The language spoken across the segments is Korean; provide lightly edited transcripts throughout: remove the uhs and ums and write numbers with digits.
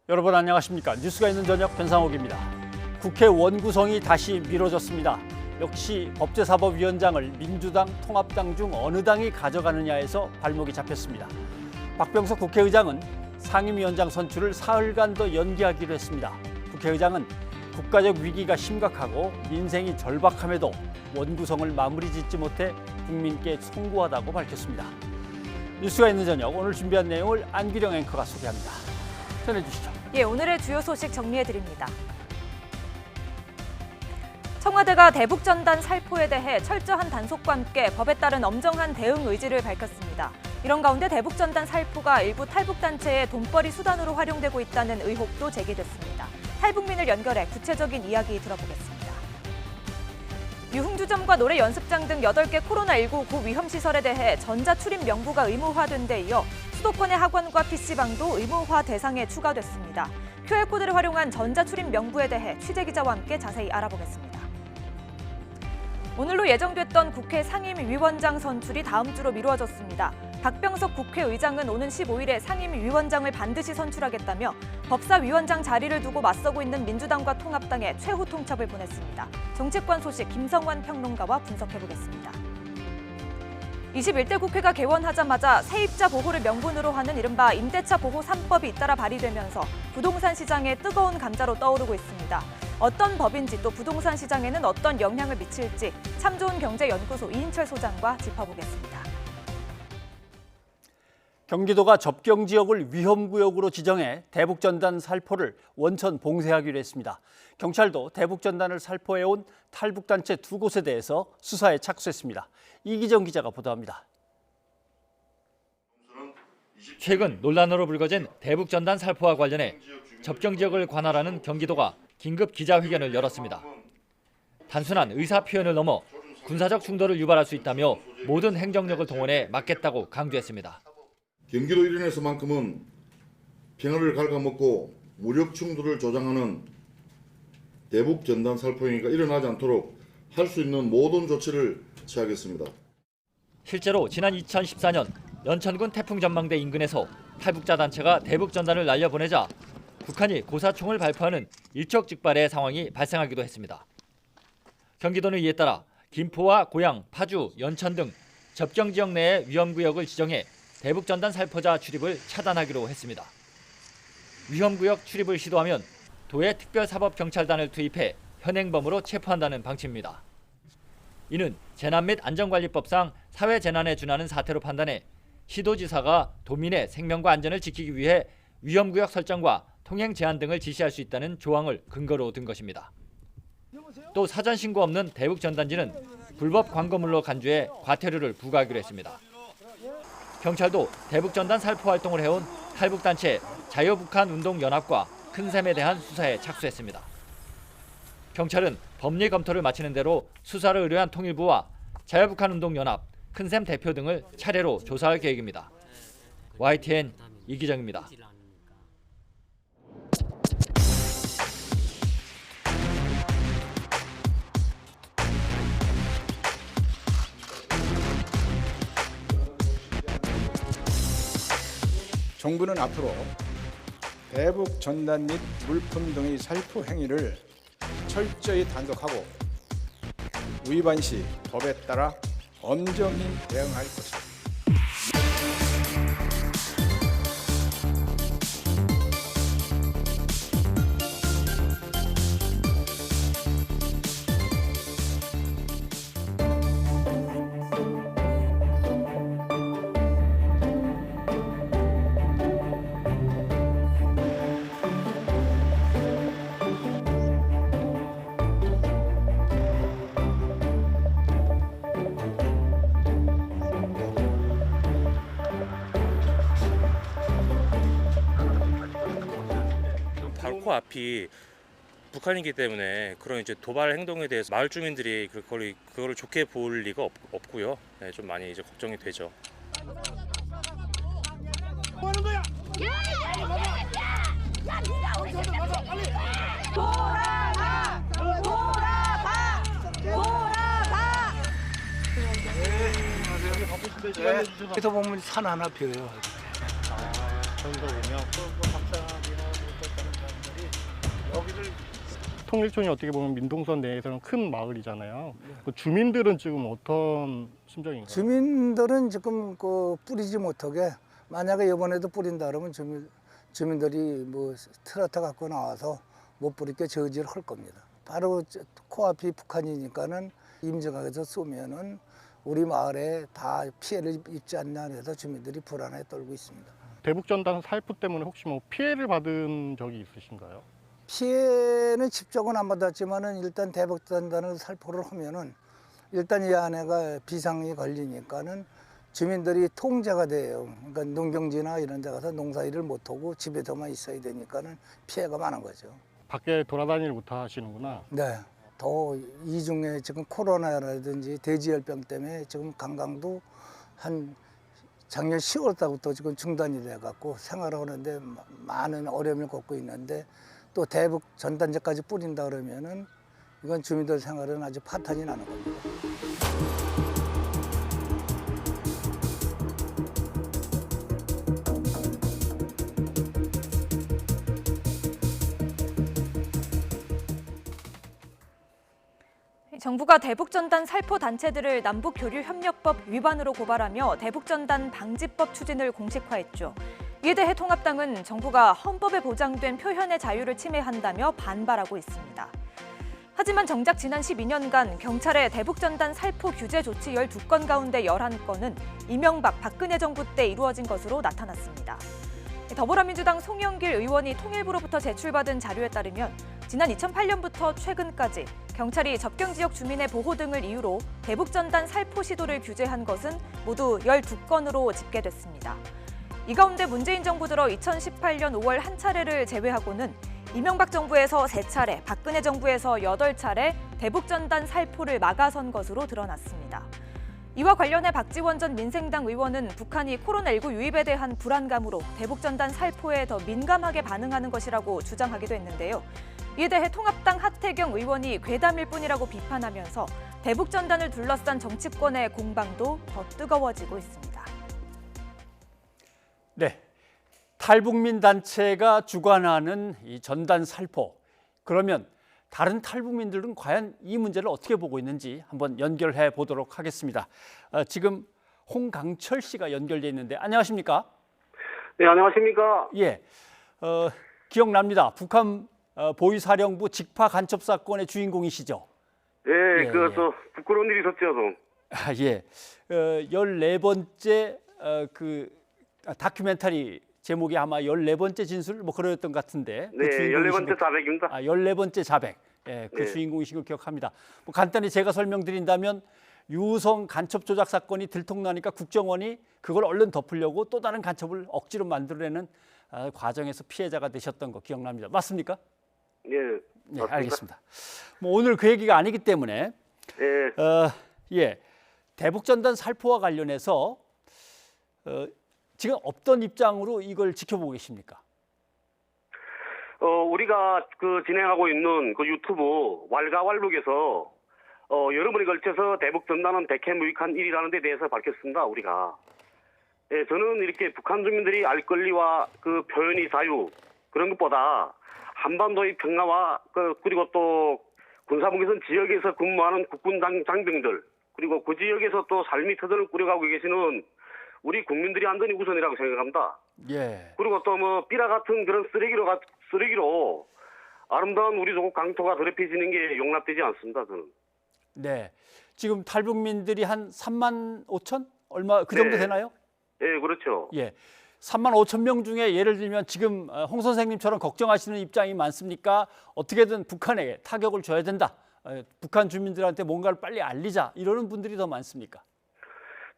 여러분 안녕하십니까? 뉴스가 있는 저녁 변상옥입니다. 국회 원구성이 다시 미뤄졌습니다. 역시 법제사법위원장을 민주당, 통합당 중 어느 당이 가져가느냐에서 발목이 잡혔습니다. 박병석 국회의장은 상임위원장 선출을 사흘간 더 연기하기로 했습니다. 국회의장은 국가적 위기가 심각하고 민생이 절박함에도 원구성을 마무리 짓지 못해 국민께 송구하다고 밝혔습니다. 뉴스가 있는 저녁 오늘 준비한 내용을 안기령 앵커가 소개합니다. 전해주시죠. 오늘의 주요 소식 정리해드립니다. 청와대가 대북전단 살포에 대해 철저한 단속과 함께 법에 따른 엄정한 대응 의지를 밝혔습니다. 이런 가운데 대북전단 살포가 일부 탈북단체의 돈벌이 수단으로 활용되고 있다는 의혹도 제기됐습니다. 탈북민을 연결해 구체적인 이야기 들어보겠습니다. 유흥주점과 노래 연습장 등 8개 코로나19 고위험시설에 대해 전자출입 명부가 의무화된 데 이어 수도권의 학원과 PC방도 의무화 대상에 추가됐습니다. QR코드를 활용한 전자출입 명부에 대해 취재기자와 함께 자세히 알아보겠습니다. 오늘로 예정됐던 국회 상임위원장 선출이 다음 주로 미루어졌습니다. 박병석 국회의장은 오는 15일에 상임위원장을 반드시 선출하겠다며 법사위원장 자리를 두고 맞서고 있는 민주당과 통합당에 최후 통첩을 보냈습니다. 정치권 소식 김성환 평론가와 분석해보겠습니다. 21대 국회가 개원하자마자 세입자 보호를 명분으로 하는 이른바 임대차 보호 3법이 잇따라 발의되면서 부동산 시장에 뜨거운 감자로 떠오르고 있습니다. 어떤 법인지 또 부동산 시장에는 어떤 영향을 미칠지 참좋은경제연구소 이인철 소장과 짚어보겠습니다. 경기도가 접경지역을 위험구역으로 지정해 대북전단 살포를 원천 봉쇄하기로 했습니다. 경찰도 대북전단을 살포해온 탈북단체 2곳에 대해서 수사에 착수했습니다. 이기정 기자가 보도합니다. 최근 논란으로 불거진 대북전단 살포와 관련해 접경지역을 관할하는 경기도가 긴급 기자회견을 열었습니다. 단순한 의사표현을 넘어 군사적 충돌을 유발할 수 있다며 모든 행정력을 동원해 막겠다고 강조했습니다. 경기도 일원에서만큼은 평화를 갉아먹고 무력 충돌을 조장하는 대북 전단 살포 행위가 일어나지 않도록 할 수 있는 모든 조치를 취하겠습니다. 실제로 지난 2014년 연천군 태풍전망대 인근에서 탈북자 단체가 대북 전단을 날려보내자 북한이 고사총을 발포하는 일촉즉발의 상황이 발생하기도 했습니다. 경기도는 이에 따라 김포와 고양, 파주, 연천 등 접경 지역 내의 위험구역을 지정해 대북전단 살포자 출입을 차단하기로 했습니다. 위험구역 출입을 시도하면 도에 특별사법경찰단을 투입해 현행범으로 체포한다는 방침입니다. 이는 재난 및 안전관리법상 사회재난에 준하는 사태로 판단해 시도지사가 도민의 생명과 안전을 지키기 위해 위험구역 설정과 통행 제한 등을 지시할 수 있다는 조항을 근거로 든 것입니다. 또 사전 신고 없는 대북전단지는 불법 광고물로 간주해 과태료를 부과하기로 했습니다. 경찰도 대북전단 살포 활동을 해온 탈북단체 자유북한운동연합과 큰샘에 대한 수사에 착수했습니다. 경찰은 법리 검토를 마치는 대로 수사를 의뢰한 통일부와 자유북한운동연합, 큰샘 대표 등을 차례로 조사할 계획입니다. YTN 이기정입니다. 정부는 앞으로 대북 전단 및 물품 등의 살포 행위를 철저히 단속하고 위반 시 법에 따라 엄정히 대응할 것입니다. 바로 앞이 북한이기 때문에 그런 이제 도발 행동에 대해서 마을 주민들이 그거를 좋게 볼 리가 없고요. 네, 좀 많이 이제 걱정이 되죠. 뭐 하는 거야? 야, 네가 빨리. 돌아가. 그래서 보면 산 하나 펴요. 전도 보면 박사하고 통일촌이 어떻게 보면 민동선 내에서는 큰 마을이잖아요. 그 주민들은 지금 어떤 심정인가요? 주민들은 지금 그 뿌리지 못하게 만약에 이번에도 뿌린다 그러면 주민들이 뭐 트랙터 갖고 나와서 못 뿌리게 저지를 할 겁니다. 바로 코앞이 북한이니까는 임정학에서 쏘면은 우리 마을에 다 피해를 입지 않나 해서 주민들이 불안에 떨고 있습니다. 대북전단 살포 때문에 혹시 뭐 피해를 받은 적이 있으신가요? 피해는 직접은 안 받았지만은 일단 대북전단을 살포를 하면은 일단 이 아내가 비상이 걸리니까는 주민들이 통제가 돼요. 그러니까 농경지나 이런 데 가서 농사일을 못하고 집에서만 있어야 되니까는 피해가 많은 거죠. 밖에 돌아다니를 못 하시는구나. 네. 더 이 중에 지금 코로나라든지 돼지열병 때문에 지금 관광도 한 작년 10월 달부터 지금 중단이 돼갖고 생활을 하는데 많은 어려움을 겪고 있는데 또 대북 전단지까지 뿌린다 그러면은 이건 주민들 생활은 아주 파탄이 나는 겁니다. 정부가 대북전단 살포 단체들을 남북교류협력법 위반으로 고발하며 대북전단 방지법 추진을 공식화했죠. 이에 대해 통합당은 정부가 헌법에 보장된 표현의 자유를 침해한다며 반발하고 있습니다. 하지만 정작 지난 12년간 경찰의 대북전단 살포 규제 조치 12건 가운데 11건은 이명박, 박근혜 정부 때 이루어진 것으로 나타났습니다. 더불어민주당 송영길 의원이 통일부로부터 제출받은 자료에 따르면 지난 2008년부터 최근까지 경찰이 접경지역 주민의 보호 등을 이유로 대북전단 살포 시도를 규제한 것은 모두 12건으로 집계됐습니다. 이 가운데 문재인 정부 들어 2018년 5월 한 차례를 제외하고는 이명박 정부에서 3차례, 박근혜 정부에서 8차례 대북전단 살포를 막아선 것으로 드러났습니다. 이와 관련해 박지원 전 민생당 의원은 북한이 코로나19 유입에 대한 불안감으로 대북전단 살포에 더 민감하게 반응하는 것이라고 주장하기도 했는데요. 이에 대해 통합당 하태경 의원이 괴담일 뿐이라고 비판하면서 대북전단을 둘러싼 정치권의 공방도 더 뜨거워지고 있습니다. 네, 탈북민 단체가 주관하는 이 전단 살포. 그러면 다른 탈북민들은 과연 이 문제를 어떻게 보고 있는지 한번 연결해 보도록 하겠습니다. 지금 홍강철 씨가 연결돼 있는데 안녕하십니까? 네, 안녕하십니까? 예, 기억납니다. 북한 보위사령부 직파 간첩 사건의 주인공이시죠? 네, 예, 저 부끄러운 일이 있었죠, 좀. 아, 예, 14번째 다큐멘터리 제목이 아마 14번째 진술 뭐 그러였던 것 같은데. 네, 14번째 자백입니다. 14번째 자백. 예, 그 네. 주인공이신 걸 기억합니다. 뭐 간단히 제가 설명드린다면 유성 간첩 조작 사건이 들통나니까 국정원이 그걸 얼른 덮으려고 또 다른 간첩을 억지로 만들어내는 과정에서 피해자가 되셨던 거 기억납니다. 맞습니까? 예, 네, 맞습니다. 알겠습니다. 뭐 오늘 그 얘기가 아니기 때문에 예, 대북전단 살포와 관련해서 지금 어떤 입장으로 이걸 지켜보고 계십니까? 우리가 진행하고 있는 그 유튜브 왈가왈북에서 여러 번에 걸쳐서 대북전단은 백해무익한 일이라는 데 대해서 밝혔습니다, 우리가. 예, 저는 이렇게 북한 주민들이 알 권리와 그 표현의 자유 그런 것보다 한반도의 평화와 그리고 또 군사무기선 지역에서 근무하는 국군 장병들 그리고 그 지역에서 또 삶의 터전을 꾸려가고 계시는 우리 국민들의 안전이 우선이라고 생각합니다. 예. 그리고 또 뭐 삐라 같은 그런 쓰레기로 아름다운 우리 조국 강토가 더럽혀지는 게 용납되지 않습니다, 저는. 네. 지금 탈북민들이 한 3만 5천? 얼마 그 정도 네. 되나요? 예, 그렇죠. 예. 3만 5천 명 중에 예를 들면 지금 홍 선생님처럼 걱정하시는 입장이 많습니까? 어떻게든 북한에 타격을 줘야 된다. 북한 주민들한테 뭔가를 빨리 알리자. 이러는 분들이 더 많습니까?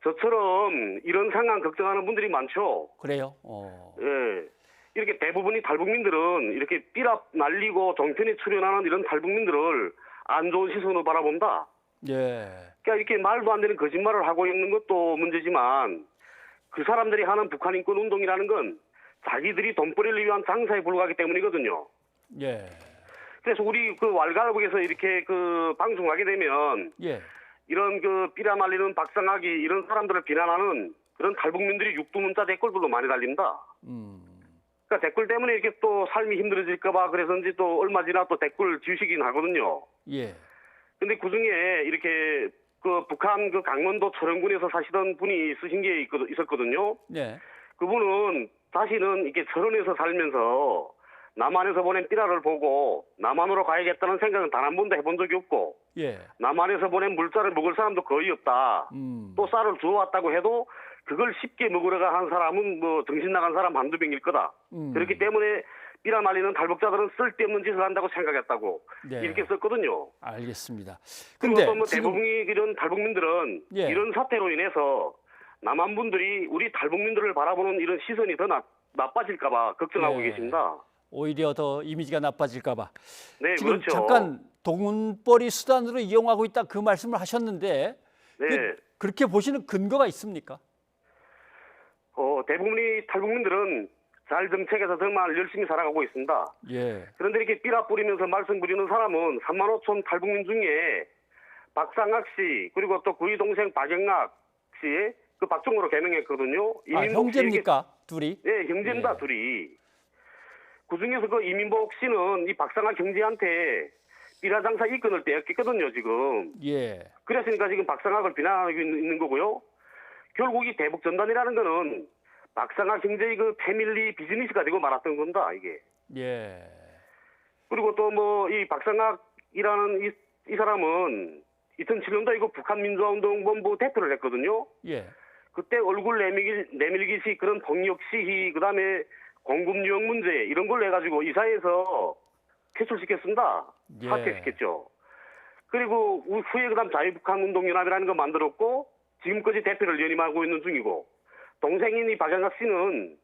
저처럼 이런 상황 걱정하는 분들이 많죠. 그래요? 예. 이렇게 대부분이 탈북민들은 이렇게 삐라 날리고 종편에 출연하는 이런 탈북민들을 안 좋은 시선으로 바라본다. 예. 그러니까 이렇게 말도 안 되는 거짓말을 하고 있는 것도 문제지만 그 사람들이 하는 북한 인권 운동이라는 건 자기들이 돈벌이를 위한 장사에 불과하기 때문이거든요. 예. 그래서 우리 그 왈가왈북에서 이렇게 방송하게 되면 예. 이런 삐라 말리는 박상학이 이런 사람들을 비난하는 그런 탈북민들이 육두문자 댓글들도 많이 달립니다. 그러니까 댓글 때문에 이렇게 또 삶이 힘들어질까봐 그래서인지 또 얼마 지나 또 댓글 지우시긴 하거든요. 예. 근데 그 중에 이렇게 그 북한 그 강원도 철원군에서 사시던 분이 쓰신 게 있었거든요. 네. 그분은 자신은 이렇게 철원에서 살면서 남한에서 보낸 삐라를 보고 남한으로 가야겠다는 생각은 단 한 번도 해본 적이 없고 예. 남한에서 보낸 물자를 먹을 사람도 거의 없다. 또 쌀을 주워왔다고 해도 그걸 쉽게 먹으려고 한 사람은 뭐 정신 나간 사람 한두 명일 거다. 그렇기 때문에 삐라 말리는 탈북자들은 쓸데없는 짓을 한다고 생각했다고 네. 이렇게 썼거든요. 알겠습니다. 그리고 근데 또 뭐 지금 대부분이 이런 탈북민들은 예. 이런 사태로 인해서 남한 분들이 우리 탈북민들을 바라보는 이런 시선이 더 나빠질까봐 걱정하고 예. 계십니다. 오히려 더 이미지가 나빠질까 봐. 네, 지금 그렇죠. 잠깐 돈벌이 수단으로 이용하고 있다 그 말씀을 하셨는데 네. 그렇게 보시는 근거가 있습니까? 대부분이 탈북민들은 잘 정책에서 정말 열심히 살아가고 있습니다. 예. 그런데 이렇게 삐라 뿌리면서 말썽 부리는 사람은 3만 5천 탈북민 중에 박상학 씨 그리고 또 그의 동생 박영락 씨 그 박종으로 개명했거든요. 아, 이민복 씨 형제입니까? 둘이? 네, 형제입니다, 예. 둘이. 그 중에서 그 이민복 씨는 이 박상학 형제한테 삐라 장사 이권을 떼었거든요, 지금. 예. 그랬으니까 지금 박상학을 비난하고 있는 거고요. 결국 이 대북 전단이라는 거는 박상학 형제의 그 패밀리 비즈니스가 되고 말았던 겁니다, 이게. 예. 그리고 또 뭐 이 박상학이라는 이 사람은 2007년도 이거 북한민주화운동본부 대표를 했거든요. 예. 그때 얼굴 내밀기 시 그런 폭력 시위 그다음에 공급 유형 문제 이런 걸 해가지고 이사회에서 퇴출시켰습니다. 예. 사퇴시켰죠. 그리고 후에 그다음 자유북한운동연합이라는 거 만들었고 지금까지 대표를 연임하고 있는 중이고 동생인 이 박영학 씨는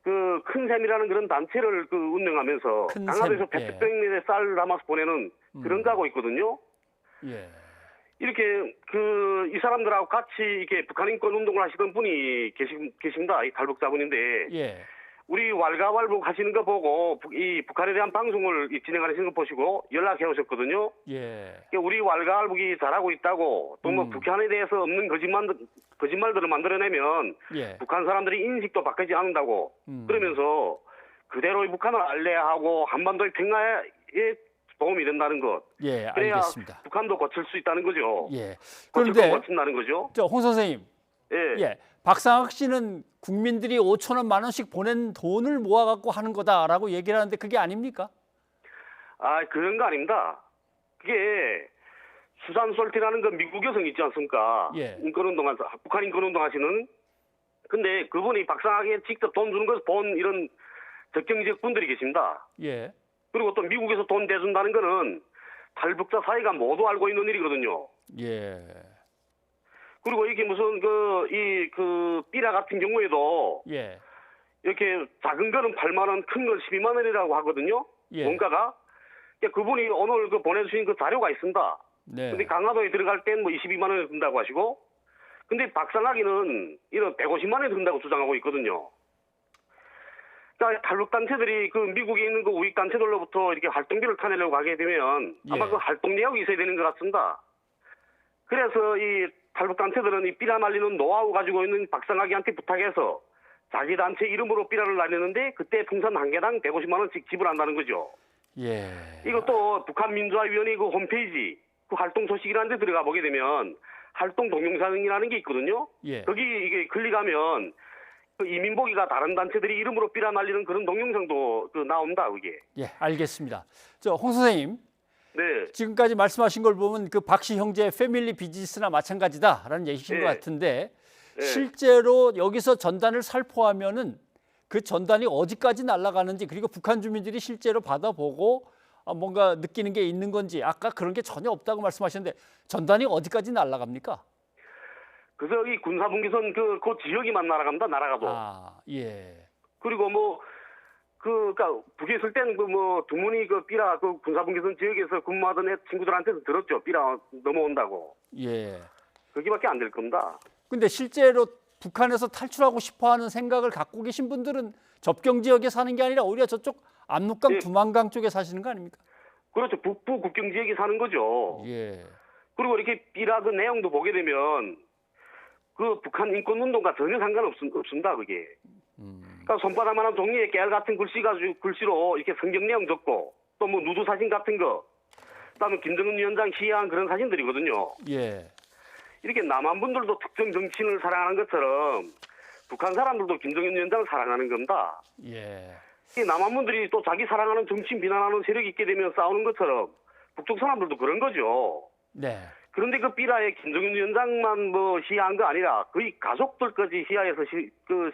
그 큰샘이라는 그런 단체를 그 운영하면서 큰샘, 강화도에서 예. 100병에 쌀 담아서 보내는 그런 거 하고 있거든요. 예. 이렇게 그 이 사람들하고 같이 이렇게 북한 인권 운동을 하시던 분이 계십니다. 이 탈북자분인데 예. 우리 왈가왈부 하시는 거 보고 이 북한에 대한 방송을 진행하시는 거 보시고 연락해 오셨거든요. 예. 우리 왈가왈북이 잘하고 있다고 또 뭐 북한에 대해서 없는 거짓말들을 만들어내면 예. 북한 사람들이 인식도 바뀌지 않는다고 그러면서 그대로의 북한을 알레하고 한반도의 평화에 도움이 된다는 것. 예, 그래야 알겠습니다. 북한도 고칠 수 있다는 거죠. 예. 고칠 그런데 거 고친다는 거죠. 홍 선생님. 예. 예. 박상학 씨는 국민들이 5천 원, 만 원씩 보낸 돈을 모아 갖고 하는 거다라고 얘기를 하는데 그게 아닙니까? 아, 그런 거 아닙니다. 그게 수잔 솔티라는 그 미국 여성 있지 않습니까? 예. 북한 인권운동 하시는. 근데 그분이 박상학에 직접 돈 주는 것을 본 이런 적경지역 분들이 계십니다. 예. 그리고 또 미국에서 돈 대준다는 거는 탈북자 사이가 모두 알고 있는 일이거든요. 예. 그리고 이게 무슨 삐라 같은 경우에도 예. 이렇게 작은 거는 8만 원, 큰 건 12만 원이라고 하거든요. 예. 원가가. 그러니까 그분이 오늘 보내주신 그 자료가 있습니다. 네. 근데 강화도에 들어갈 땐 뭐 22만 원에 든다고 하시고, 근데 박상학이는 이런 150만 원에 든다고 주장하고 있거든요. 그러니까 탈북단체들이 그 미국에 있는 그 우익단체들로부터 이렇게 활동비를 타내려고 하게 되면 아마 예. 그 활동 내역이 있어야 되는 것 같습니다. 그래서 이 탈북단체들은 이 삐라 말리는 노하우 가지고 있는 박상학이한테 부탁해서 자기 단체 이름으로 삐라를 날리는데 그때 풍선 한 개당 150만 원씩 지불한다는 거죠. 예. 이것도 북한민주화위원회 그 홈페이지 그 활동 소식이라는 데 들어가 보게 되면 활동 동영상이라는 게 있거든요. 예. 거기 이게 클릭하면 그 이민복이가 다른 단체들이 이름으로 삐라 말리는 그런 동영상도 나옵니다. 그게. 예, 알겠습니다. 홍 선생님. 네. 지금까지 말씀하신 걸 보면 그 박씨 형제 패밀리 비즈니스나 마찬가지다라는 얘기신 것 네. 같은데 네. 실제로 여기서 전단을 살포하면은 그 전단이 어디까지 날아가는지 그리고 북한 주민들이 실제로 받아보고 뭔가 느끼는 게 있는 건지 아까 그런 게 전혀 없다고 말씀하셨는데 전단이 어디까지 날아갑니까? 그래서 이 군사분기선 그 지역이만 날아갑니다. 날아가도. 아, 예. 그리고 그러니까 북에 있을 때는 두문이 삐라 군사분기선 지역에서 근무하던 친구들한테서 들었죠. 삐라 넘어온다고. 예. 거기밖에 안 될 겁니다. 근데 실제로 북한에서 탈출하고 싶어하는 생각을 갖고 계신 분들은 접경 지역에 사는 게 아니라 오히려 저쪽 압록강, 예. 두만강 쪽에 사시는 거 아닙니까? 그렇죠. 북부 국경 지역에 사는 거죠. 예. 그리고 이렇게 삐라 그 내용도 보게 되면 그 북한 인권 운동과 전혀 상관없습니다. 그게. 그러니까 손바닥만한 종이에 깨알 같은 글씨로 이렇게 성경 내용 적고 또 뭐 누드 사진 같은 거, 그다음에 김정은 위원장 시해한 그런 사진들이거든요. 예. 이렇게 남한 분들도 특정 정치인을 사랑하는 것처럼 북한 사람들도 김정은 위원장을 사랑하는 겁니다. 예. 이 남한 분들이 또 자기 사랑하는 정치인 비난하는 세력이 있게 되면 싸우는 것처럼 북쪽 사람들도 그런 거죠. 네. 그런데 그 삐라에 김정은 위원장만 뭐 시해한 거 아니라 거의 가족들까지 시야에서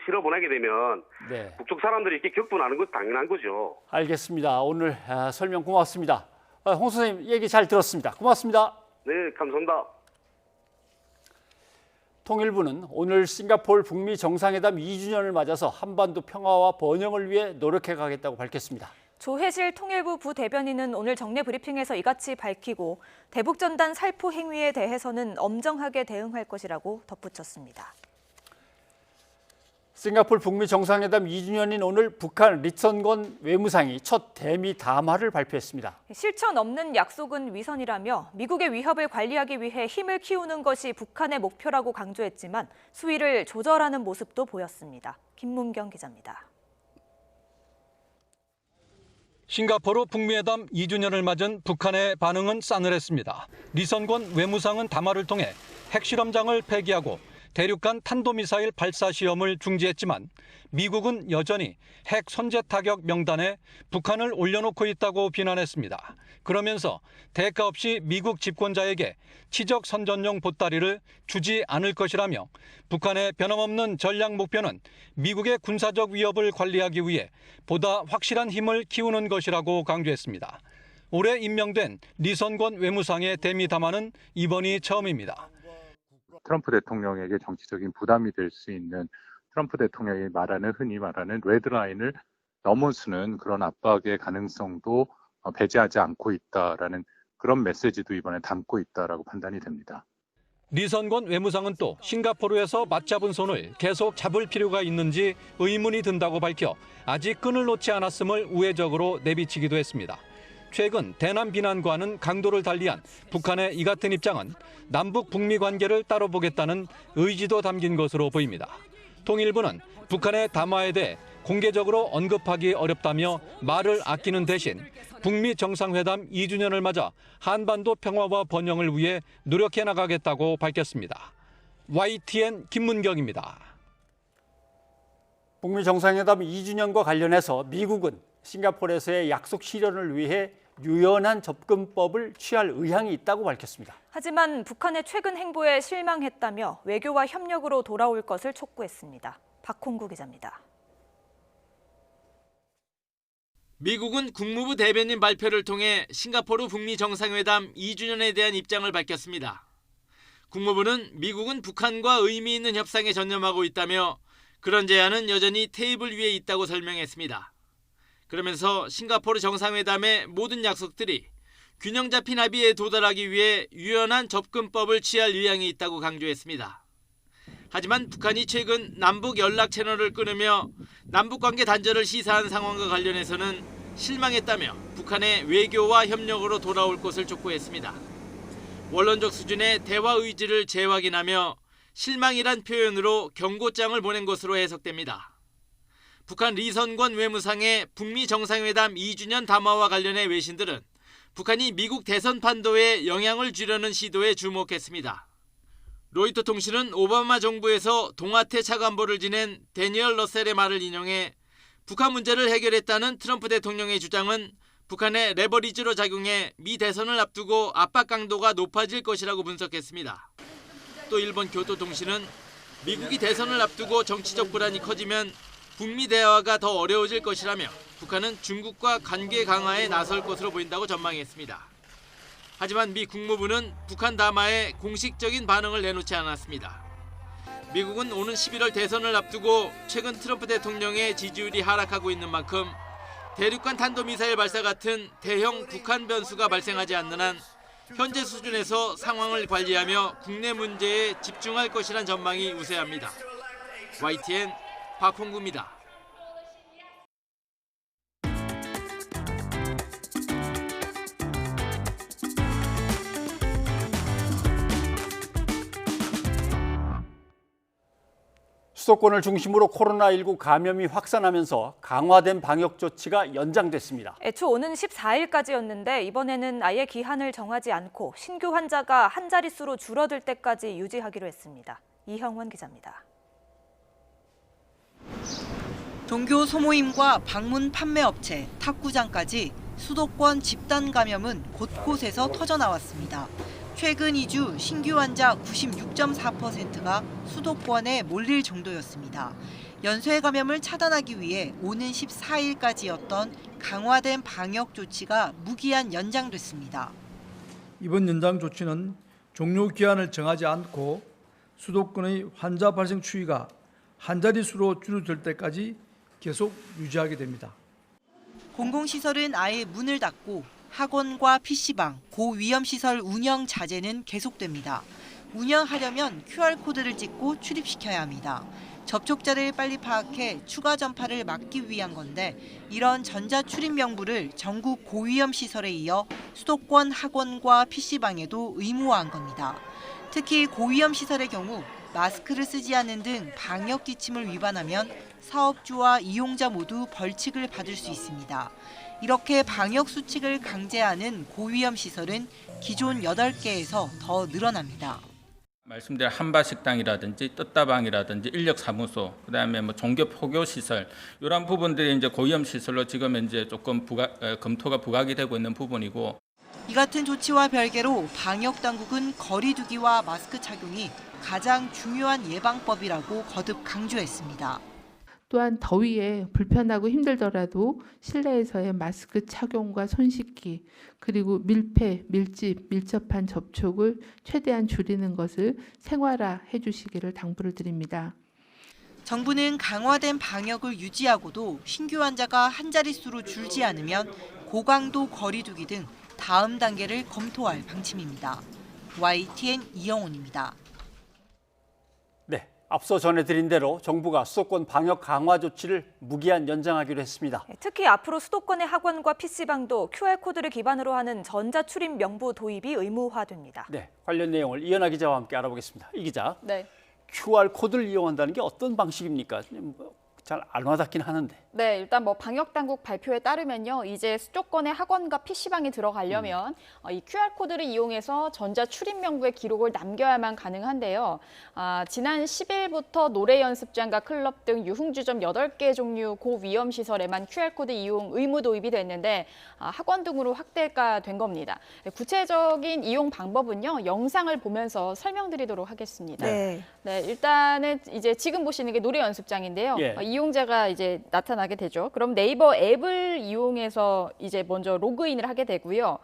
실어보내게 되면 네. 북쪽 사람들이 이렇게 격분하는 건 당연한 거죠. 알겠습니다. 오늘 설명 고맙습니다. 홍 선생님 얘기 잘 들었습니다. 고맙습니다. 네, 감사합니다. 통일부는 오늘 싱가포르 북미 정상회담 2주년을 맞아서 한반도 평화와 번영을 위해 노력해 가겠다고 밝혔습니다. 조혜실 통일부 부대변인은 오늘 정례 브리핑에서 이같이 밝히고 대북전단 살포 행위에 대해서는 엄정하게 대응할 것이라고 덧붙였습니다. 싱가포르 북미 정상회담 2주년인 오늘 북한 리선권 외무상이 첫 대미 담화를 발표했습니다. 실천 없는 약속은 위선이라며 미국의 위협을 관리하기 위해 힘을 키우는 것이 북한의 목표라고 강조했지만 수위를 조절하는 모습도 보였습니다. 김문경 기자입니다. 싱가포르 북미회담 2주년을 맞은 북한의 반응은 싸늘했습니다. 리선권 외무상은 담화를 통해 핵실험장을 폐기하고 대륙간 탄도미사일 발사 시험을 중지했지만 미국은 여전히 핵 선제 타격 명단에 북한을 올려놓고 있다고 비난했습니다. 그러면서 대가 없이 미국 집권자에게 치적 선전용 보따리를 주지 않을 것이라며 북한의 변함없는 전략 목표는 미국의 군사적 위협을 관리하기 위해 보다 확실한 힘을 키우는 것이라고 강조했습니다. 올해 임명된 리선권 외무상의 대미 담화는 이번이 처음입니다. 트럼프 대통령에게 정치적인 부담이 될 수 있는 트럼프 대통령이 흔히 말하는 레드라인을 넘어서는 그런 압박의 가능성도 배제하지 않고 있다라는 그런 메시지도 이번에 담고 있다라고 판단이 됩니다. 리선권 외무상은 또 싱가포르에서 맞잡은 손을 계속 잡을 필요가 있는지 의문이 든다고 밝혀 아직 끈을 놓지 않았음을 우회적으로 내비치기도 했습니다. 최근 대남 비난과는 강도를 달리한 북한의 이 같은 입장은 남북 북미 관계를 따로 보겠다는 의지도 담긴 것으로 보입니다. 통일부는 북한의 담화에 대해 공개적으로 언급하기 어렵다며 말을 아끼는 대신 북미 정상회담 2주년을 맞아 한반도 평화와 번영을 위해 노력해 나가겠다고 밝혔습니다. YTN 김문경입니다. 북미 정상회담 2주년과 관련해서 미국은 싱가포르에서의 약속 실현을 위해 유연한 접근법을 취할 의향이 있다고 밝혔습니다. 하지만 북한의 최근 행보에 실망했다며 외교와 협력으로 돌아올 것을 촉구했습니다. 박홍구 기자입니다. 미국은 국무부 대변인 발표를 통해 싱가포르 북미 정상회담 2주년에 대한 입장을 밝혔습니다. 국무부는 미국은 북한과 의미 있는 협상에 전념하고 있다며 그런 제안은 여전히 테이블 위에 있다고 설명했습니다. 그러면서 싱가포르 정상회담의 모든 약속들이 균형 잡힌 합의에 도달하기 위해 유연한 접근법을 취할 의향이 있다고 강조했습니다. 하지만 북한이 최근 남북 연락 채널을 끊으며 남북관계 단절을 시사한 상황과 관련해서는 실망했다며 북한의 외교와 협력으로 돌아올 것을 촉구했습니다. 원론적 수준의 대화 의지를 재확인하며 실망이란 표현으로 경고장을 보낸 것으로 해석됩니다. 북한 리선권 외무상의 북미 정상회담 2주년 담화와 관련해 외신들은 북한이 미국 대선 판도에 영향을 주려는 시도에 주목했습니다. 로이터 통신은 오바마 정부에서 동아태 차관보를 지낸 데니얼 러셀의 말을 인용해 북한 문제를 해결했다는 트럼프 대통령의 주장은 북한의 레버리지로 작용해 미 대선을 앞두고 압박 강도가 높아질 것이라고 분석했습니다. 또 일본 교토통신은 미국이 대선을 앞두고 정치적 불안이 커지면 북미 대화가 더 어려워질 것이라며 북한은 중국과 관계 강화에 나설 것으로 보인다고 전망했습니다. 하지만 미 국무부는 북한 담화에 공식적인 반응을 내놓지 않았습니다. 미국은 오는 11월 대선을 앞두고 최근 트럼프 대통령의 지지율이 하락하고 있는 만큼 대륙간 탄도미사일 발사 같은 대형 북한 변수가 발생하지 않는 한 현재 수준에서 상황을 관리하며 국내 문제에 집중할 것이란 전망이 우세합니다. YTN 박홍구입니다. 수도권을 중심으로 코로나19 감염이 확산하면서 강화된 방역 조치가 연장됐습니다. 애초 오는 14일까지였는데 이번에는 아예 기한을 정하지 않고 신규 환자가 한 자릿수로 줄어들 때까지 유지하기로 했습니다. 이형원 기자입니다. 종교 소모임과 방문 판매 업체, 탁구장까지 수도권 집단 감염은 곳곳에서 터져나왔습니다. 최근 2주 신규 환자 96.4%가 수도권에 몰릴 정도였습니다. 연쇄 감염을 차단하기 위해 오는 14일까지였던 강화된 방역 조치가 무기한 연장됐습니다. 이번 연장 조치는 종료 기한을 정하지 않고 수도권의 환자 발생 추이가 한 자릿수로 줄어들 때까지 계속 유지하게 됩니다. 공공시설은 아예 문을 닫고 학원과 PC방, 고위험시설 운영 자제는 계속됩니다. 운영하려면 QR코드를 찍고 출입시켜야 합니다. 접촉자를 빨리 파악해 추가 전파를 막기 위한 건데 이런 전자출입 명부를 전국 고위험시설에 이어 수도권 학원과 PC방에도 의무화한 겁니다. 특히 고위험시설의 경우 마스크를 쓰지 않는 등 방역 지침을 위반하면 사업주와 이용자 모두 벌칙을 받을 수 있습니다. 이렇게 방역 수칙을 강제하는 고위험 시설은 기존 8개에서 더 늘어납니다. 말씀드린 한바식당이라든지 뜻다방이라든지 인력사무소, 그다음에 종교 포교 시설 이런 부분들이 이제 고위험 시설로 지금 이제 조금 검토가 부각이 되고 있는 부분이고. 이 같은 조치와 별개로 방역 당국은 거리 두기와 마스크 착용이 가장 중요한 예방법이라고 거듭 강조했습니다. 또한 더위에 불편하고 힘들더라도 실내에서의 마스크 착용과 손 씻기, 그리고 밀폐, 밀집, 밀접한 접촉을 최대한 줄이는 것을 생활화해 주시기를 당부를 드립니다. 정부는 강화된 방역을 유지하고도 신규 환자가 한 자릿수로 줄지 않으면 고강도 거리 두기 등 다음 단계를 검토할 방침입니다. YTN 이영훈입니다. 네, 앞서 전해드린 대로 정부가 수도권 방역 강화 조치를 무기한 연장하기로 했습니다. 특히 앞으로 수도권의 학원과 PC방도 QR코드를 기반으로 하는 전자출입 명부 도입이 의무화됩니다. 네, 관련 내용을 이현아 기자와 함께 알아보겠습니다. 이 기자, 네. QR코드를 이용한다는 게 어떤 방식입니까? 잘 안 와닿긴 하는데. 네, 일단 방역 당국 발표에 따르면요, 이제 수도권의 학원과 PC방에 들어가려면 이 QR코드를 이용해서 전자 출입 명부의 기록을 남겨야만 가능한데요. 지난 10일부터 노래 연습장과 클럽 등 유흥주점 8개 종류 고위험 시설에만 QR코드 이용 의무 도입이 됐는데 학원 등으로 확대가 된 겁니다. 구체적인 이용 방법은요, 영상을 보면서 설명드리도록 하겠습니다. 네. 네, 일단은 이제 지금 보시는 게 노래 연습장인데요. 예. 이용자가 이제 나타나게 되죠. 그럼 네이버 앱을 이용해서 이제 먼저 로그인을 하게 되고요.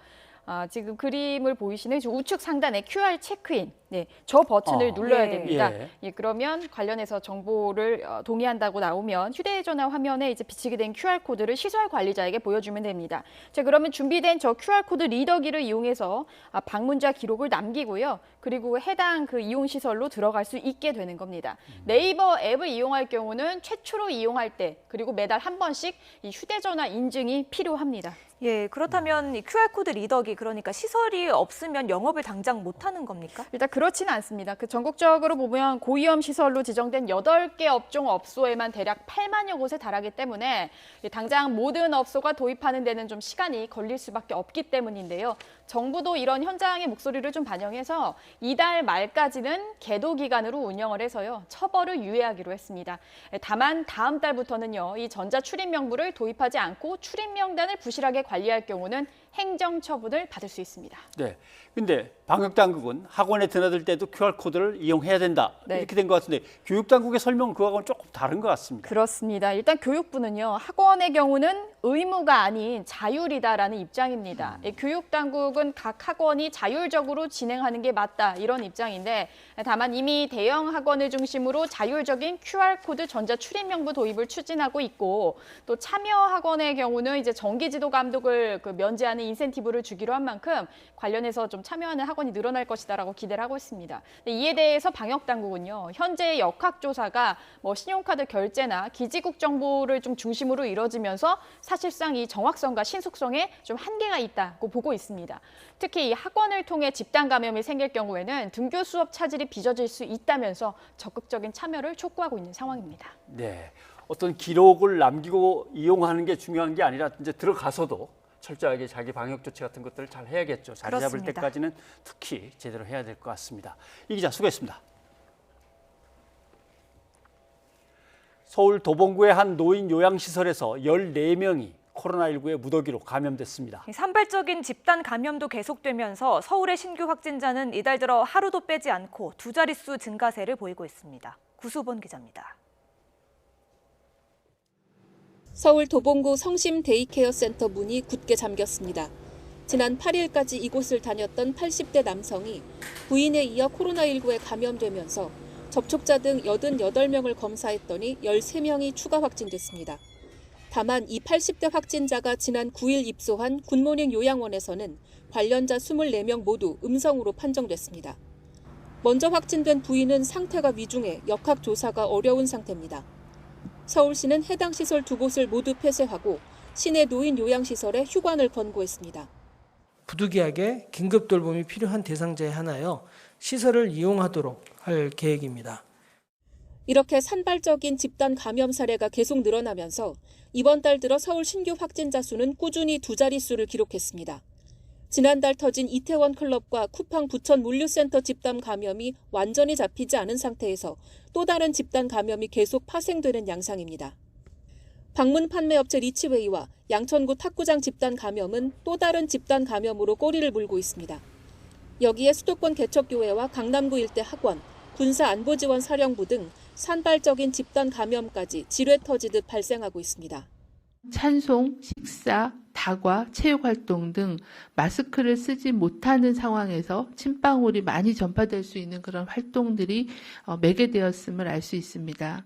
지금 그림을 보이시는 우측 상단에 QR 체크인, 네, 저 버튼을 눌러야 됩니다. 예, 그러면 관련해서 정보를 동의한다고 나오면 휴대전화 화면에 이제 비치게 된 QR코드를 시설 관리자에게 보여주면 됩니다. 자, 그러면 준비된 저 QR코드 리더기를 이용해서 방문자 기록을 남기고요. 그리고 해당 그 이용시설로 들어갈 수 있게 되는 겁니다. 네이버 앱을 이용할 경우는 최초로 이용할 때 그리고 매달 한 번씩 이 휴대전화 인증이 필요합니다. 예, 그렇다면 이 QR코드 리더기, 그러니까 시설이 없으면 영업을 당장 못하는 겁니까? 일단 그렇지는 않습니다. 그 전국적으로 보면 고위험 시설로 지정된 8개 업종 업소에만 대략 8만여 곳에 달하기 때문에 당장 모든 업소가 도입하는 데는 좀 시간이 걸릴 수밖에 없기 때문인데요. 정부도 이런 현장의 목소리를 좀 반영해서 이달 말까지는 계도 기간으로 운영을 해서요, 처벌을 유예하기로 했습니다. 다만 다음 달부터는요, 이 전자 출입 명부를 도입하지 않고 출입 명단을 부실하게 관리할 경우는 행정 처분을 받을 수 있습니다. 네. 근데 방역 당국은 학원에 드나들 때도 QR코드를 이용해야 된다. 네. 이렇게 된 것 같은데 교육 당국의 설명은 그거하고는 조금 다른 것 같습니다. 그렇습니다. 일단 교육부는요, 학원의 경우는 의무가 아닌 자율이다라는 입장입니다. 교육 당국은 각 학원이 자율적으로 진행하는 게 맞다, 이런 입장인데, 다만 이미 대형 학원을 중심으로 자율적인 QR코드 전자 출입 명부 도입을 추진하고 있고, 또 참여 학원의 경우는 이제 정기 지도 감독을 면제하는 인센티브를 주기로 한 만큼 관련해서 좀 참여하는 학원 학원이 늘어날 것이다라고 기대를 하고 있습니다. 이에 대해서 방역 당국은요, 현재 역학조사가 신용카드 결제나 기지국 정보를 좀 중심으로 이뤄지면서 사실상 이 정확성과 신속성에 좀 한계가 있다고 보고 있습니다. 특히 이 학원을 통해 집단 감염이 생길 경우에는 등교 수업 차질이 빚어질 수 있다면서 적극적인 참여를 촉구하고 있는 상황입니다. 네, 어떤 기록을 남기고 이용하는 게 중요한 게 아니라 이제 들어가서도 철저하게 자기 방역 조치 같은 것들을 잘 해야겠죠. 자리 잡을 그렇습니다. 때까지는 특히 제대로 해야 될 것 같습니다. 이 기자 수고했습니다. 서울 도봉구의 한 노인 요양시설에서 14명이 코로나19의 무더기로 감염됐습니다. 산발적인 집단 감염도 계속되면서 서울의 신규 확진자는 이달 들어 하루도 빼지 않고 두 자릿수 증가세를 보이고 있습니다. 구수본 기자입니다. 서울 도봉구 성심 데이케어 센터 문이 굳게 잠겼습니다. 지난 8일까지 이곳을 다녔던 80대 남성이 부인에 이어 코로나19에 감염되면서 접촉자 등 88명을 검사했더니 13명이 추가 확진됐습니다. 다만 이 80대 확진자가 지난 9일 입소한 굿모닝 요양원에서는 관련자 24명 모두 음성으로 판정됐습니다. 먼저 확진된 부인은 상태가 위중해 역학조사가 어려운 상태입니다. 서울시는 해당 시설 두 곳을 모두 폐쇄하고 시내 노인 요양시설에 휴관을 권고했습니다. 부득이하게 긴급 돌봄이 필요한 대상자에 한하여 시설을 이용하도록 할 계획입니다. 이렇게 산발적인 집단 감염 사례가 계속 늘어나면서 이번 달 들어 서울 신규 확진자 수는 꾸준히 두 자릿수를 기록했습니다. 지난달 터진 이태원 클럽과 쿠팡 부천 물류센터 집단 감염이 완전히 잡히지 않은 상태에서 또 다른 집단 감염이 계속 파생되는 양상입니다. 방문 판매업체 리치웨이와 양천구 탁구장 집단 감염은 또 다른 집단 감염으로 꼬리를 물고 있습니다. 여기에 수도권 개척교회와 강남구 일대 학원, 군사안보지원사령부 등 산발적인 집단 감염까지 지뢰 터지듯 발생하고 있습니다. 찬송, 식사, 다과, 체육활동 등 마스크를 쓰지 못하는 상황에서 침방울이 많이 전파될 수 있는 그런 활동들이 매개되었음을 알 수 있습니다.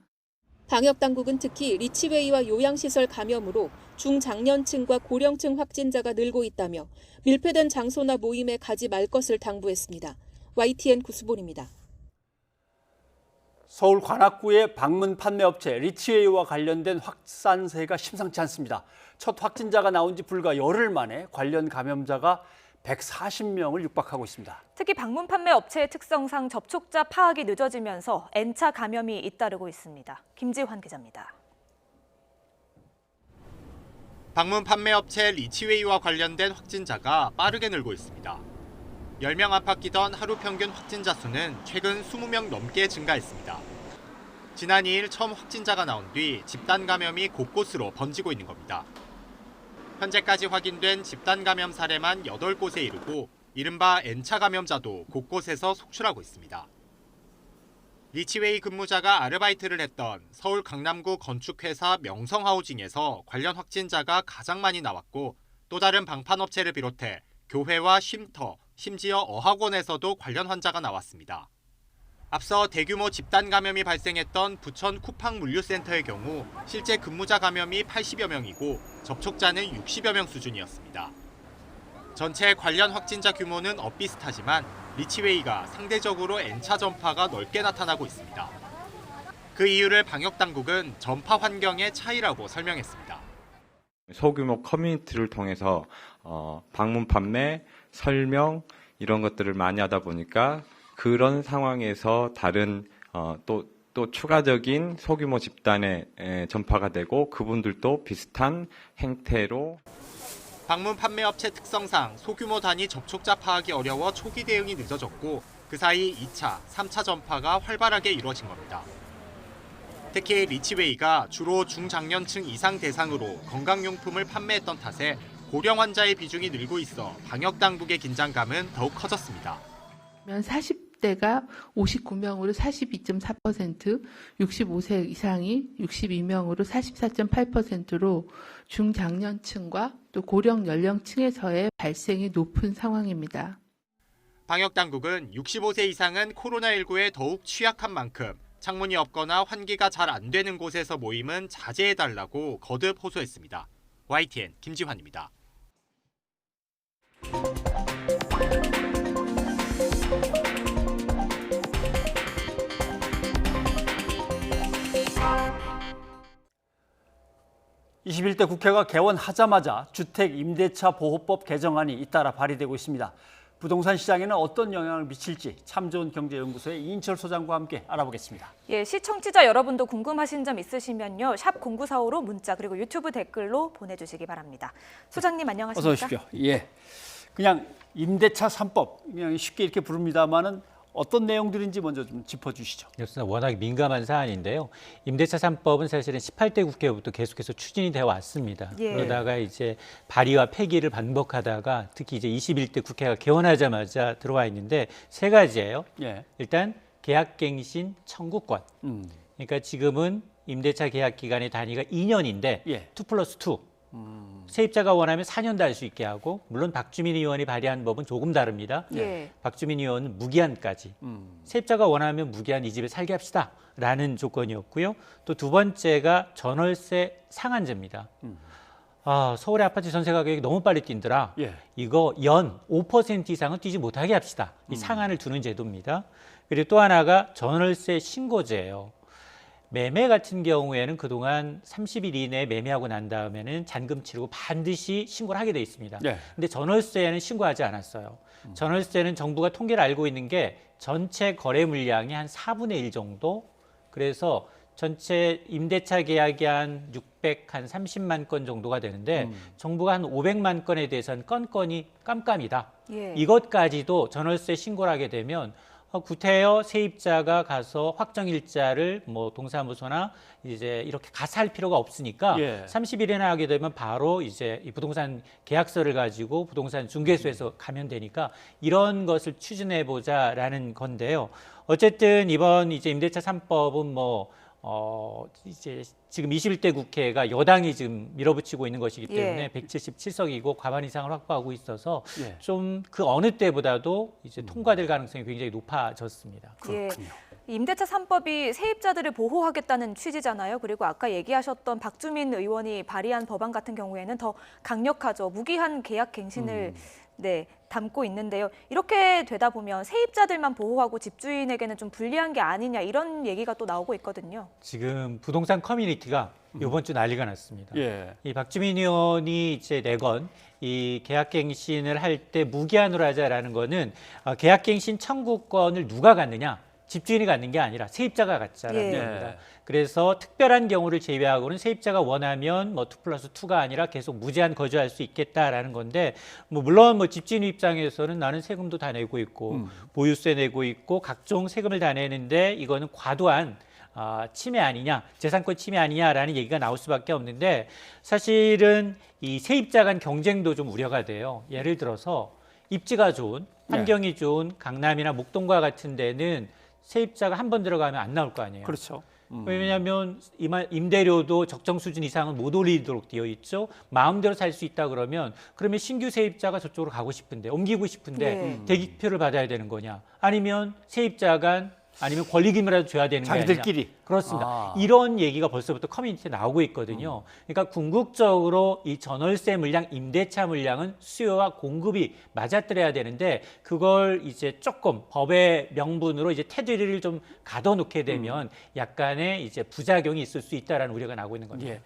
방역당국은 특히 리치웨이와 요양시설 감염으로 중장년층과 고령층 확진자가 늘고 있다며 밀폐된 장소나 모임에 가지 말 것을 당부했습니다. YTN 구수본입니다. 서울 관악구의 방문 판매업체 리치웨이와 관련된 확산세가 심상치 않습니다. 첫 확진자가 나온 지 불과 열흘 만에 관련 감염자가 140명을 육박하고 있습니다. 특히 방문 판매 업체의 특성상 접촉자 파악이 늦어지면서 N차 감염이 잇따르고 있습니다. 김지환 기자입니다. 방문 판매 업체 리치웨이와 관련된 확진자가 빠르게 늘고 있습니다. 10명 안팎 기던 하루 평균 확진자 수는 최근 20명 넘게 증가했습니다. 지난 2일 처음 확진자가 나온 뒤 집단 감염이 곳곳으로 번지고 있는 겁니다. 현재까지 확인된 집단 감염 사례만 8곳에 이르고 이른바 N차 감염자도 곳곳에서 속출하고 있습니다. 리치웨이 근무자가 아르바이트를 했던 서울 강남구 건축회사 명성하우징에서 관련 확진자가 가장 많이 나왔고 또 다른 방판업체를 비롯해 교회와 쉼터, 심지어 어학원에서도 관련 환자가 나왔습니다. 앞서 대규모 집단 감염이 발생했던 부천 쿠팡 물류센터의 경우 실제 근무자 감염이 80여 명이고 접촉자는 60여 명 수준이었습니다. 전체 관련 확진자 규모는 엇비슷하지만 리치웨이가 상대적으로 N차 전파가 넓게 나타나고 있습니다. 그 이유를 방역당국은 전파 환경의 차이라고 설명했습니다. 소규모 커뮤니티를 통해서 방문 판매, 설명 이런 것들을 많이 하다 보니까 그런 상황에서 다른 또 추가적인 소규모 집단의 전파가 되고 그분들도 비슷한 행태로 방문 판매 업체 특성상 소규모 단위 접촉자 파악이 어려워 초기 대응이 늦어졌고 그 사이 2차, 3차 전파가 활발하게 이루어진 겁니다. 특히 리치웨이가 주로 중장년층 이상 대상으로 건강용품을 판매했던 탓에 고령 환자의 비중이 늘고 있어 방역당국의 긴장감은 더욱 커졌습니다. 40대가 59명으로 42.4%, 65세 이상이 62명으로 44.8%로 중장년층과 또 고령 연령층에서의 발생이 높은 상황입니다. 방역당국은 65세 이상은 코로나19에 더욱 취약한 만큼 창문이 없거나 환기가 잘 안 되는 곳에서 모임은 자제해달라고 거듭 호소했습니다. YTN 김지환입니다. 21대 국회가 개원하자마자 주택 임대차 보호법 개정안이 잇따라 발의되고 있습니다. 부동산 시장에는 어떤 영향을 미칠지 참 좋은 경제연구소의 이인철 소장과 함께 알아보겠습니다. 예, 시청자 여러분도 궁금하신 점 있으시면요. 샵 0945로 문자 그리고 유튜브 댓글로 보내주시기 바랍니다. 소장님 안녕하십니까? 어서 오십시오. 예, 그냥 임대차 3법 그냥 쉽게 이렇게 부릅니다만은 어떤 내용들인지 먼저 좀 짚어주시죠. 그렇습니다. 워낙 민감한 사안인데요. 임대차 3법은 사실은 18대 국회부터 계속해서 추진이 되어 왔습니다. 예. 그러다가 이제 발의와 폐기를 반복하다가 특히 이제 21대 국회가 개원하자마자 들어와 있는데 세 가지예요. 예. 일단 계약갱신 청구권. 그러니까 지금은 임대차 계약 기간의 단위가 2년인데 예. 2+2. 세입자가 원하면 4년도 할 수 있게 하고 물론 박주민 의원이 발의한 법은 조금 다릅니다. 예. 박주민 의원은 무기한까지 세입자가 원하면 무기한 이 집에 살게 합시다 라는 조건이었고요. 또 두 번째가 전월세 상한제입니다. 서울의 아파트 전세 가격이 너무 빨리 뛴더라. 예. 이거 연 5% 이상은 뛰지 못하게 합시다. 이 상한을 두는 제도입니다. 그리고 또 하나가 전월세 신고제예요. 매매 같은 경우에는 그동안 30일 이내에 매매하고 난 다음에는 잔금 치르고 반드시 신고를 하게 돼 있습니다. 네. 근데 전월세는 신고하지 않았어요. 전월세는 정부가 통계를 알고 있는 게 전체 거래 물량이 한 4분의 1 정도. 그래서 전체 임대차 계약이 한 630만 건 정도가 되는데 정부가 한 500만 건에 대해서는 건건이 깜깜이다. 예. 이것까지도 전월세 신고를 하게 되면 구태여 세입자가 가서 확정일자를 뭐 동사무소나 이제 이렇게 가서 할 필요가 없으니까 예. 30일이나 하게 되면 바로 이제 이 부동산 계약서를 가지고 부동산 중개소에서 가면 되니까 이런 것을 추진해 보자라는 건데요. 어쨌든 이번 이제 임대차 3법은 이제 지금 21대 국회가 여당이 지금 밀어붙이고 있는 것이기 때문에 예. 177석이고 과반 이상을 확보하고 있어서 예. 좀 그 어느 때보다도 이제 통과될 가능성이 굉장히 높아졌습니다. 그렇군요. 예. 임대차 3법이 세입자들을 보호하겠다는 취지잖아요. 그리고 아까 얘기하셨던 박주민 의원이 발의한 법안 같은 경우에는 더 강력하죠. 무기한 계약 갱신을 담고 있는데요. 이렇게 되다 보면 세입자들만 보호하고 집주인에게는 좀 불리한 게 아니냐 이런 얘기가 또 나오고 있거든요. 지금 부동산 커뮤니티가 이번 주 난리가 났습니다. 예. 이 박주민 의원이 이제 내건 이 계약갱신을 할 때 무기한으로 하자라는 거는 계약갱신 청구권을 누가 갖느냐? 집주인이 갖는 게 아니라 세입자가 갖자라는 예. 겁니다. 그래서 특별한 경우를 제외하고는 세입자가 원하면 2+2가 아니라 계속 무제한 거주할 수 있겠다라는 건데 물론 집주인 입장에서는 나는 세금도 다 내고 있고 보유세 내고 있고 각종 세금을 다 내는데 이거는 과도한 침해 아니냐, 재산권 침해 아니냐라는 얘기가 나올 수밖에 없는데 사실은 이 세입자 간 경쟁도 좀 우려가 돼요. 예를 들어서 입지가 좋은, 환경이 좋은 강남이나 목동과 같은 데는 세입자가 한 번 들어가면 안 나올 거 아니에요. 그렇죠. 왜냐하면 임대료도 적정 수준 이상은 못 올리도록 되어 있죠. 마음대로 살 수 있다 그러면 신규 세입자가 저쪽으로 가고 싶은데 옮기고 싶은데 대기표를 받아야 되는 거냐? 아니면 세입자가 아니면 권리금이라도 줘야 되는 게 아니냐. 자기들끼리. 그렇습니다. 이런 얘기가 벌써부터 커뮤니티에 나오고 있거든요. 그러니까 궁극적으로 이 전월세 물량, 임대차 물량은 수요와 공급이 맞아떨어야 되는데 그걸 이제 조금 법의 명분으로 이제 테두리를 좀 가둬놓게 되면 약간의 이제 부작용이 있을 수 있다라는 우려가 나오고 있는 겁니다. 예.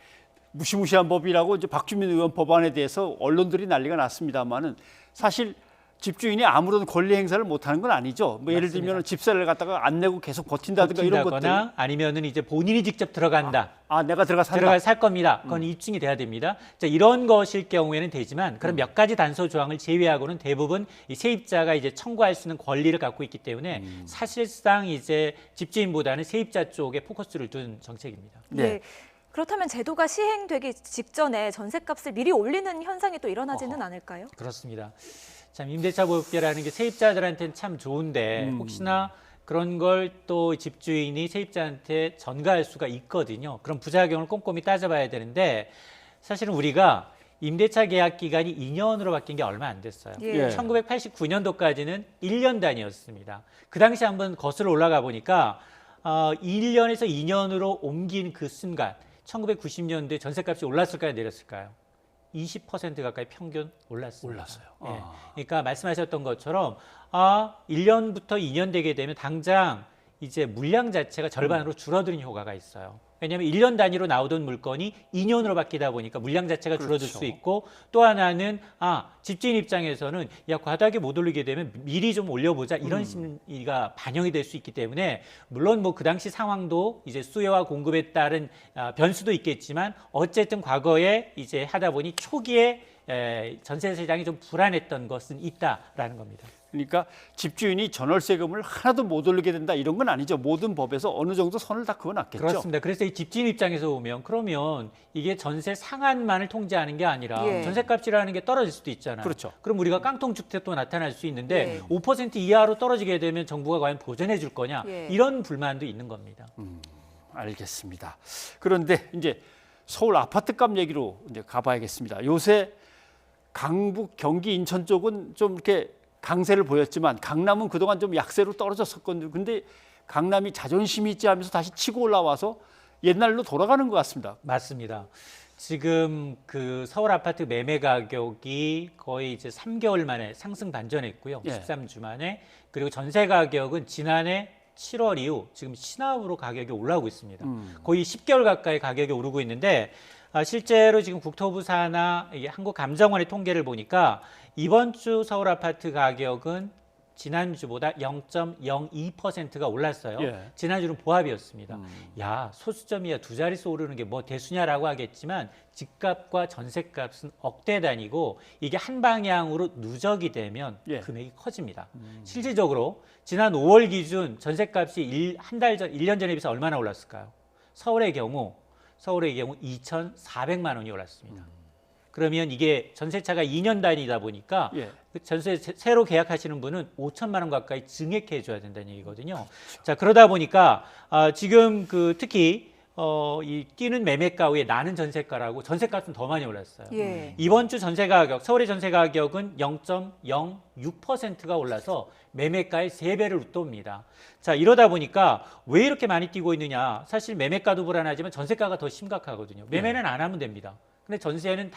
무시무시한 법이라고 이제 박주민 의원 법안에 대해서 언론들이 난리가 났습니다만은 사실 집주인이 아무런 권리 행사를 못하는 건 아니죠. 예를 들면 집세를 갖다가 안 내고 계속 버틴다든가 이런 것들. 아니면은 이제 본인이 직접 들어간다. 내가 들어가 살 겁니다. 그건 입증이 돼야 됩니다. 자, 이런 것일 경우에는 되지만 그런 몇 가지 단서 조항을 제외하고는 대부분 이 세입자가 이제 청구할 수 있는 권리를 갖고 있기 때문에 사실상 이제 집주인보다는 세입자 쪽에 포커스를 둔 정책입니다. 네. 그렇다면 제도가 시행되기 직전에 전셋값을 미리 올리는 현상이 또 일어나지는 않을까요? 그렇습니다. 참 임대차 보호법이라는 게 세입자들한테는 참 좋은데 혹시나 그런 걸 또 집주인이 세입자한테 전가할 수가 있거든요. 그런 부작용을 꼼꼼히 따져봐야 되는데 사실은 우리가 임대차 계약 기간이 2년으로 바뀐 게 얼마 안 됐어요. 예. 1989년도까지는 1년 단위였습니다. 그 당시 한번 거슬러 올라가 보니까 1년에서 2년으로 옮긴 그 순간 1990년도에 전셋값이 올랐을까요, 내렸을까요? 20% 가까이 평균 올랐습니다. 올랐어요. 예. 그러니까 말씀하셨던 것처럼 1년부터 2년 되게 되면 당장 이제 물량 자체가 절반으로 줄어드는 효과가 있어요. 왜냐하면 1년 단위로 나오던 물건이 2년으로 바뀌다 보니까 물량 자체가 줄어들 그렇죠. 수 있고 또 하나는 집주인 입장에서는 야 과다하게 못 올리게 되면 미리 좀 올려보자 이런 심리가 반영이 될 수 있기 때문에 물론 뭐 그 당시 상황도 이제 수요와 공급에 따른 변수도 있겠지만 어쨌든 과거에 이제 하다 보니 초기에 전세 시장이 좀 불안했던 것은 있다라는 겁니다. 그러니까 집주인이 전월세금을 하나도 못 올리게 된다 이런 건 아니죠. 모든 법에서 어느 정도 선을 다 그어놨겠죠. 그렇습니다. 그래서 이 집주인 입장에서 보면 그러면 이게 전세 상한만을 통제하는 게 아니라 예. 전세값이라는 게 떨어질 수도 있잖아요. 그렇죠. 그럼 우리가 깡통주택도 나타날 수 있는데 예. 5% 이하로 떨어지게 되면 정부가 과연 보전해 줄 거냐 예. 이런 불만도 있는 겁니다. 알겠습니다. 그런데 이제 서울 아파트값 얘기로 이제 가봐야겠습니다. 요새 강북, 경기, 인천 쪽은 좀 이렇게 강세를 보였지만 강남은 그동안 좀 약세로 떨어졌었거든요. 근데 강남이 자존심이 있지 하면서 다시 치고 올라와서 옛날로 돌아가는 것 같습니다. 맞습니다. 지금 그 서울 아파트 매매 가격이 거의 이제 3개월 만에 상승 반전했고요. 예. 13주 만에. 그리고 전세 가격은 지난해 7월 이후 지금 신화로 가격이 올라오고 있습니다. 거의 10개월 가까이 가격이 오르고 있는데 실제로 지금 국토부 산하 한국감정원의 통계를 보니까 이번 주 서울 아파트 가격은 지난주보다 0.02%가 올랐어요. 예. 지난주는 보합이었습니다. 야, 소수점이야 두 자릿수 오르는 게 뭐 대수냐라고 하겠지만 집값과 전세값은 억대 단위고 이게 한 방향으로 누적이 되면 금액이 커집니다. 실질적으로 지난 5월 기준 전세값이 한 달 전, 1년 전에 비해서 얼마나 올랐을까요? 서울의 경우 2,400만 원이 올랐습니다. 그러면 이게 전세차가 2년 단위다 보니까 그 전세 새로 계약하시는 분은 5천만 원 가까이 증액해 줘야 된다는 얘기거든요. 자, 그러다 보니까 지금 그 특히 이 뛰는 매매가 위에 나는 전세가라고 전세값은 더 많이 올랐어요. 예. 이번 주 전세 가격, 서울의 전세 가격은 0.06%가 올라서 매매가의 3배를 웃돕니다. 자, 이러다 보니까 왜 이렇게 많이 뛰고 있느냐? 사실 매매가도 불안하지만 전세가가 더 심각하거든요. 매매는 안 하면 됩니다. 근데 전세는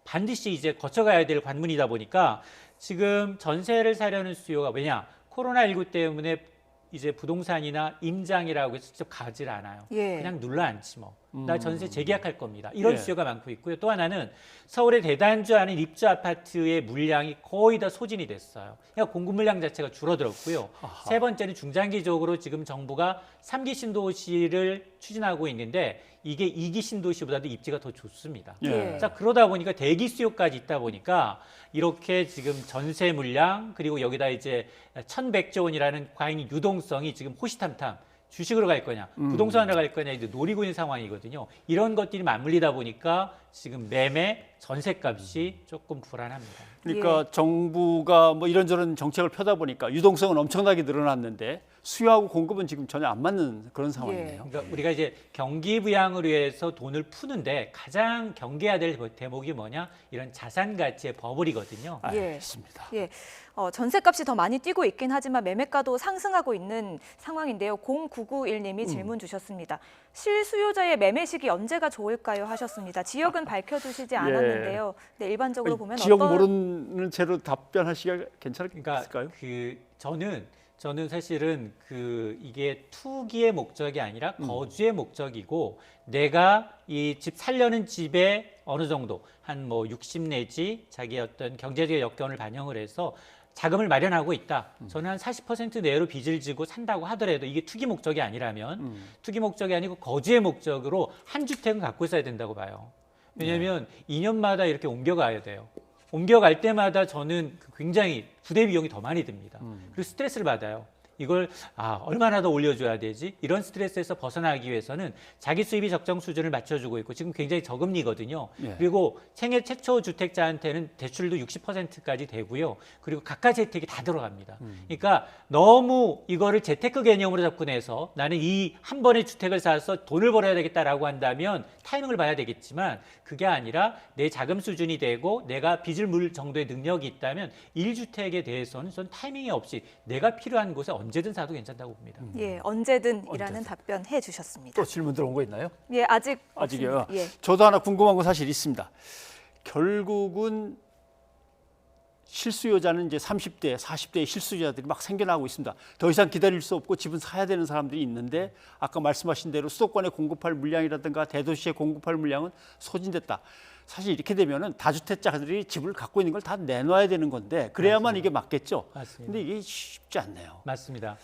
반드시 이제 거쳐가야 될 관문이다 보니까 지금 전세를 사려는 수요가 왜냐? 코로나19 때문에 이제 부동산이나 임장이라고 해서 직접 가질 않아요. 예. 그냥 눌러 앉지 뭐. 나 전세 재계약할 겁니다. 이런 예. 수요가 많고 있고요. 또 하나는 서울의 대단주 아닌 입주 아파트의 물량이 거의 다 소진이 됐어요. 그러니까 공급 물량 자체가 줄어들었고요. 세 번째는 중장기적으로 지금 정부가 3기 신도시를 추진하고 있는데 이게 2기 신도시보다도 입지가 더 좋습니다. 예. 자, 그러다 보니까 대기 수요까지 있다 보니까 이렇게 지금 전세 물량 그리고 여기다 이제 1,100조 원이라는 과잉 유동성이 지금 호시탐탐 주식으로 갈 거냐, 부동산으로 갈 거냐 이제 노리고 있는 상황이거든요. 이런 것들이 맞물리다 보니까 지금 매매, 전세값이 조금 불안합니다. 그러니까 정부가 뭐 이런저런 정책을 펴다 보니까 유동성은 엄청나게 늘어났는데 수요하고 공급은 지금 전혀 안 맞는 그런 상황이네요. 그러니까 우리가 이제 경기 부양을 위해서 돈을 푸는데 가장 경계해야 될 대목이 뭐냐? 이런 자산 가치의 버블이거든요. 알겠습니다. 예. 전세값이 더 많이 뛰고 있긴 하지만 매매가도 상승하고 있는 상황인데요. 0991님이 질문 주셨습니다. 실수요자의 매매 시기 언제가 좋을까요? 하셨습니다. 지역은 밝혀주시지 않았는데요. 네, 일반적으로 보면 지역 모르는 채로 답변하시기가 괜찮을까요? 그러니까 저는 사실은 이게 투기의 목적이 아니라 거주의 목적이고 내가 이 집 살려는 집에 어느 정도 한 뭐 60 내지 자기의 어떤 경제적인 여건을 반영을 해서 자금을 마련하고 있다. 저는 한 40% 내로 빚을 지고 산다고 하더라도 이게 투기 목적이 아니라면 투기 목적이 아니고 거주의 목적으로 한 주택은 갖고 있어야 된다고 봐요. 왜냐하면 2년마다 이렇게 옮겨가야 돼요. 옮겨갈 때마다 저는 굉장히 부대 비용이 더 많이 듭니다. 그리고 스트레스를 받아요. 이걸 얼마나 더 올려줘야 되지? 이런 스트레스에서 벗어나기 위해서는 자기 수입이 적정 수준을 맞춰주고 있고 지금 굉장히 저금리거든요. 예. 그리고 생애 최초 주택자한테는 대출도 60%까지 되고요. 그리고 각가지 혜택이 다 들어갑니다. 그러니까 너무 이거를 재테크 개념으로 접근해서 나는 이 한 번에 주택을 사서 돈을 벌어야 되겠다라고 한다면 타이밍을 봐야 되겠지만 그게 아니라 내 자금 수준이 되고 내가 빚을 물 정도의 능력이 있다면 1주택에 대해서는 전 타이밍이 없이 내가 필요한 곳에 언제든 사도 괜찮다고 봅니다. 예, 언제든이라는 답변해 주셨습니다. 또 질문 들어온 거 있나요? 예, 아직요. 아직이요. 예. 저도 하나 궁금한 거 사실 있습니다. 결국은 실수요자는 이제 30대, 40대의 실수요자들이 막 생겨나고 있습니다. 더 이상 기다릴 수 없고 집은 사야 되는 사람들이 있는데 아까 말씀하신 대로 수도권에 공급할 물량이라든가 대도시에 공급할 물량은 소진됐다. 사실 이렇게 되면은 다주택자들이 집을 갖고 있는 걸 다 내놔야 되는 건데 그래야만 맞습니다. 이게 맞겠죠. 맞습니다. 근데 이게 쉽지 않네요. 맞습니다.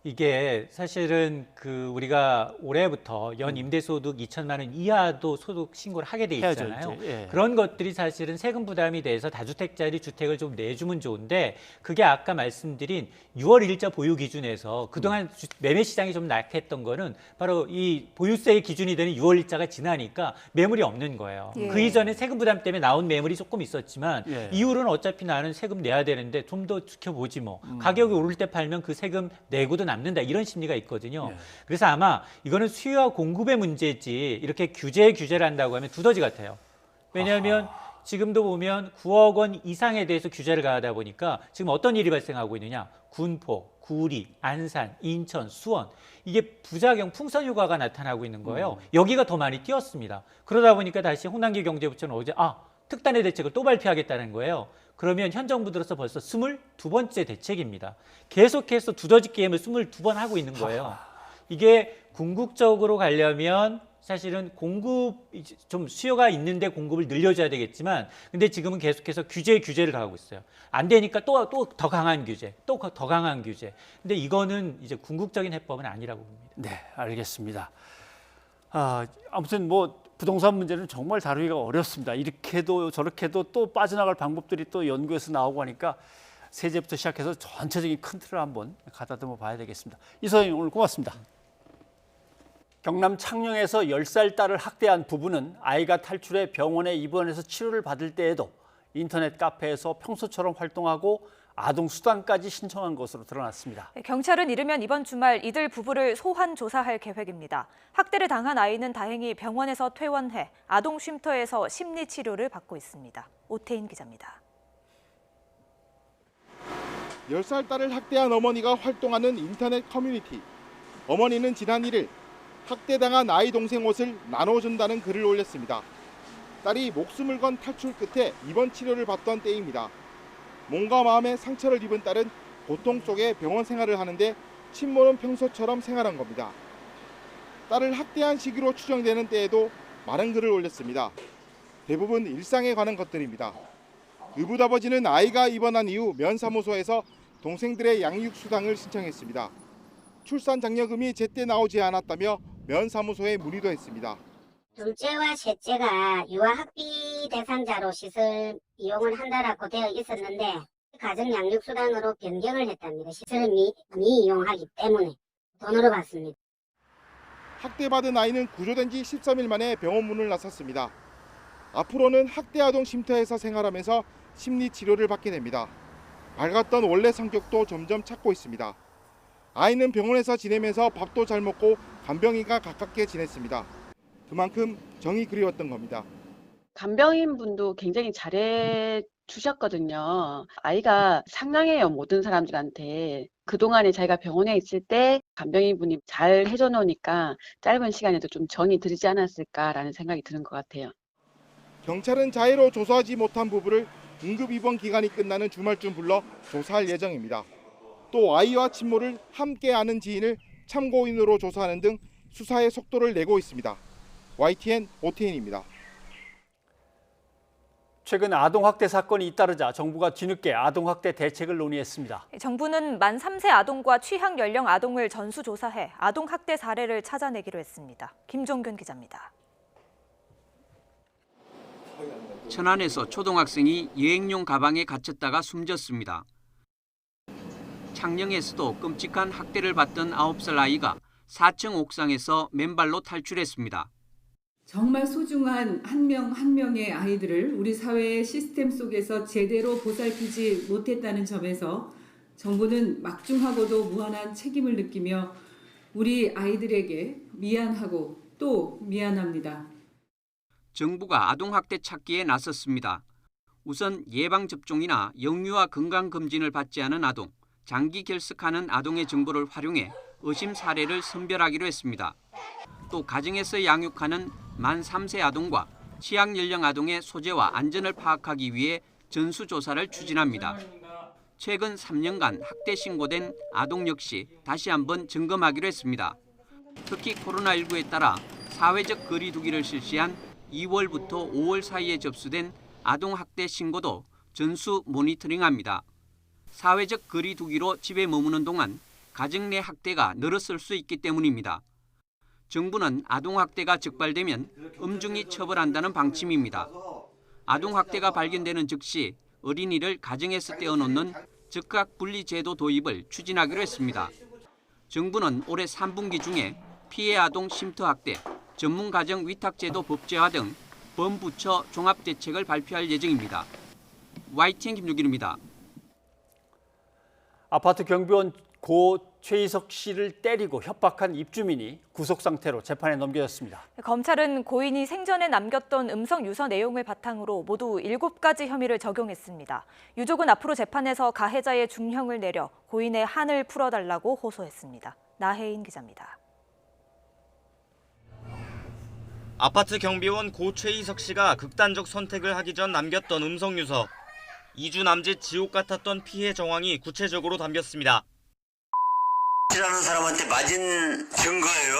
이게 사실은 우리가 올해부터 연 임대소득 2천만 원 이하도 소득 신고를 하게 돼 있잖아요. 해야죠, 이제. 예. 그런 것들이 사실은 세금 부담이 돼서 다주택자들이 주택을 좀 내주면 좋은데 그게 아까 말씀드린 6월 일자 보유 기준에서 그동안 매매 시장이 좀 낙했던 거는 바로 이 보유세의 기준이 되는 6월 일자가 지나니까 매물이 없는 거예요. 예. 그 이전에 세금 부담 때문에 나온 매물이 조금 있었지만 예. 이후로는 어차피 나는 세금 내야 되는데 좀 더 지켜보지 뭐. 가격이 오를 때 팔면 그 세금 내고도 남는다 이런 심리가 있거든요. 그래서 아마 이거는 수요와 공급의 문제지 이렇게 규제를 한다고 하면 두더지 같아요. 왜냐하면 지금도 보면 9억 원 이상에 대해서 규제를 가하다 보니까 지금 어떤 일이 발생하고 있느냐. 군포, 구리, 안산, 인천, 수원 이게 부작용 풍선 효과가 나타나고 있는 거예요. 여기가 더 많이 뛰었습니다. 그러다 보니까 다시 홍남기 경제부처는 어제 특단의 대책을 또 발표하겠다는 거예요. 그러면 현 정부 들어서 벌써 22번째 대책입니다. 계속해서 두더지 게임을 22번 하고 있는 거예요. 이게 궁극적으로 가려면 사실은 좀 수요가 있는데 공급을 늘려줘야 되겠지만 근데 지금은 계속해서 규제를 가하고 있어요. 안 되니까 또 더 강한 규제, 또 더 강한 규제. 근데 이거는 이제 궁극적인 해법은 아니라고 봅니다. 네, 알겠습니다. 아무튼 뭐 부동산 문제는 정말 다루기가 어렵습니다. 이렇게도 저렇게도 또 빠져나갈 방법들이 또 연구에서 나오고 하니까 세제부터 시작해서 전체적인 큰 틀을 한번 가다듬어 봐야 되겠습니다. 이 선생님 오늘 고맙습니다. 경남 창녕에서 10살 딸을 학대한 부부는 아이가 탈출해 병원에 입원해서 치료를 받을 때에도 인터넷 카페에서 평소처럼 활동하고 아동 수당까지 신청한 것으로 드러났습니다. 경찰은 이르면 이번 주말 이들 부부를 소환 조사할 계획입니다. 학대를 당한 아이는 다행히 병원에서 퇴원해 아동 쉼터에서 심리 치료를 받고 있습니다. 오태인 기자입니다. 10살 딸을 학대한 어머니가 활동하는 인터넷 커뮤니티. 어머니는 지난 1일 학대당한 아이 동생 옷을 나눠준다는 글을 올렸습니다. 딸이 목숨을 건 탈출 끝에 입원 치료를 받던 때입니다. 몸과 마음에 상처를 입은 딸은 고통 속에 병원 생활을 하는데 친모는 평소처럼 생활한 겁니다. 딸을 학대한 시기로 추정되는 때에도 많은 글을 올렸습니다. 대부분 일상에 관한 것들입니다. 의붓아버지는 아이가 입원한 이후 면사무소에서 동생들의 양육수당을 신청했습니다. 출산 장려금이 제때 나오지 않았다며 면사무소에 문의도 했습니다. 둘째와 셋째가 유아학비 대상자로 시설 이용을 한다라고 되어 있었는데 가정양육수당으로 변경을 했답니다. 시설을 미이용하기 때문에 돈으로 받습니다. 학대받은 아이는 구조된 지 13일 만에 병원 문을 나섰습니다. 앞으로는 학대아동 쉼터에서 생활하면서 심리치료를 받게 됩니다. 밝았던 원래 성격도 점점 찾고 있습니다. 아이는 병원에서 지내면서 밥도 잘 먹고 간병인과 가깝게 지냈습니다. 그만큼 정이 그리웠던 겁니다. 간병인 분도 굉장히 잘해 주셨거든요. 아이가 상냥해요, 모든 사람들한테. 그동안에 자기가 병원에 있을 때 간병인 분이 잘 해줘 놓으니까 짧은 시간에도 좀 정이 들지 않았을까라는 생각이 드는 것 같아요. 경찰은 자해로 조사하지 못한 부부를 응급 입원 기간이 끝나는 주말쯤 불러 조사할 예정입니다. 또 아이와 친모를 함께 아는 지인을 참고인으로 조사하는 등 수사의 속도를 내고 있습니다. YTN 오태인입니다. 최근 아동학대 사건이 잇따르자 정부가 뒤늦게 아동학대 대책을 논의했습니다. 정부는 만 3세 아동과 취향 연령 아동을 전수조사해 아동학대 사례를 찾아내기로 했습니다. 김종균 기자입니다. 천안에서 초등학생이 여행용 가방에 갇혔다가 숨졌습니다. 창녕에서도 끔찍한 학대를 받던 9살 아이가 4층 옥상에서 맨발로 탈출했습니다. 정말 소중한 한 명 한 명의 아이들을 우리 사회의 시스템 속에서 제대로 보살피지 못했다는 점에서 정부는 막중하고도 무한한 책임을 느끼며 우리 아이들에게 미안하고 또 미안합니다. 정부가 아동학대 찾기에 나섰습니다. 우선 예방접종이나 영유아 건강검진을 받지 않은 아동, 장기 결석하는 아동의 정보를 활용해 의심 사례를 선별하기로 했습니다. 또 가정에서 양육하는 만 3세 아동과 취약 연령 아동의 소재와 안전을 파악하기 위해 전수조사를 추진합니다. 최근 3년간 학대 신고된 아동 역시 다시 한번 점검하기로 했습니다. 특히 코로나19에 따라 사회적 거리 두기를 실시한 2월부터 5월 사이에 접수된 아동 학대 신고도 전수 모니터링합니다. 사회적 거리 두기로 집에 머무는 동안 가정 내 학대가 늘었을 수 있기 때문입니다. 정부는 아동 학대가 적발되면 엄중히 처벌한다는 방침입니다. 아동 학대가 발견되는 즉시 어린이를 가정에서 떼어놓는 즉각 분리 제도 도입을 추진하기로 했습니다. 정부는 올해 3분기 중에 피해 아동 심터 학대, 전문 가정 위탁 제도 법제화 등 범부처 종합 대책을 발표할 예정입니다. YTN 김유길입니다. 아파트 경비원 고 최희석 씨를 때리고 협박한 입주민이 구속 상태로 재판에 넘겨졌습니다. 검찰은 고인이 생전에 남겼던 음성 유서 내용을 바탕으로 모두 7가지 혐의를 적용했습니다. 유족은 앞으로 재판에서 가해자의 중형을 내려 고인의 한을 풀어달라고 호소했습니다. 나혜인 기자입니다. 아파트 경비원 고 최희석 씨가 극단적 선택을 하기 전 남겼던 음성 유서. 2주 남짓 지옥 같았던 피해 정황이 구체적으로 담겼습니다. 라는 사람한테 맞은 증거예요.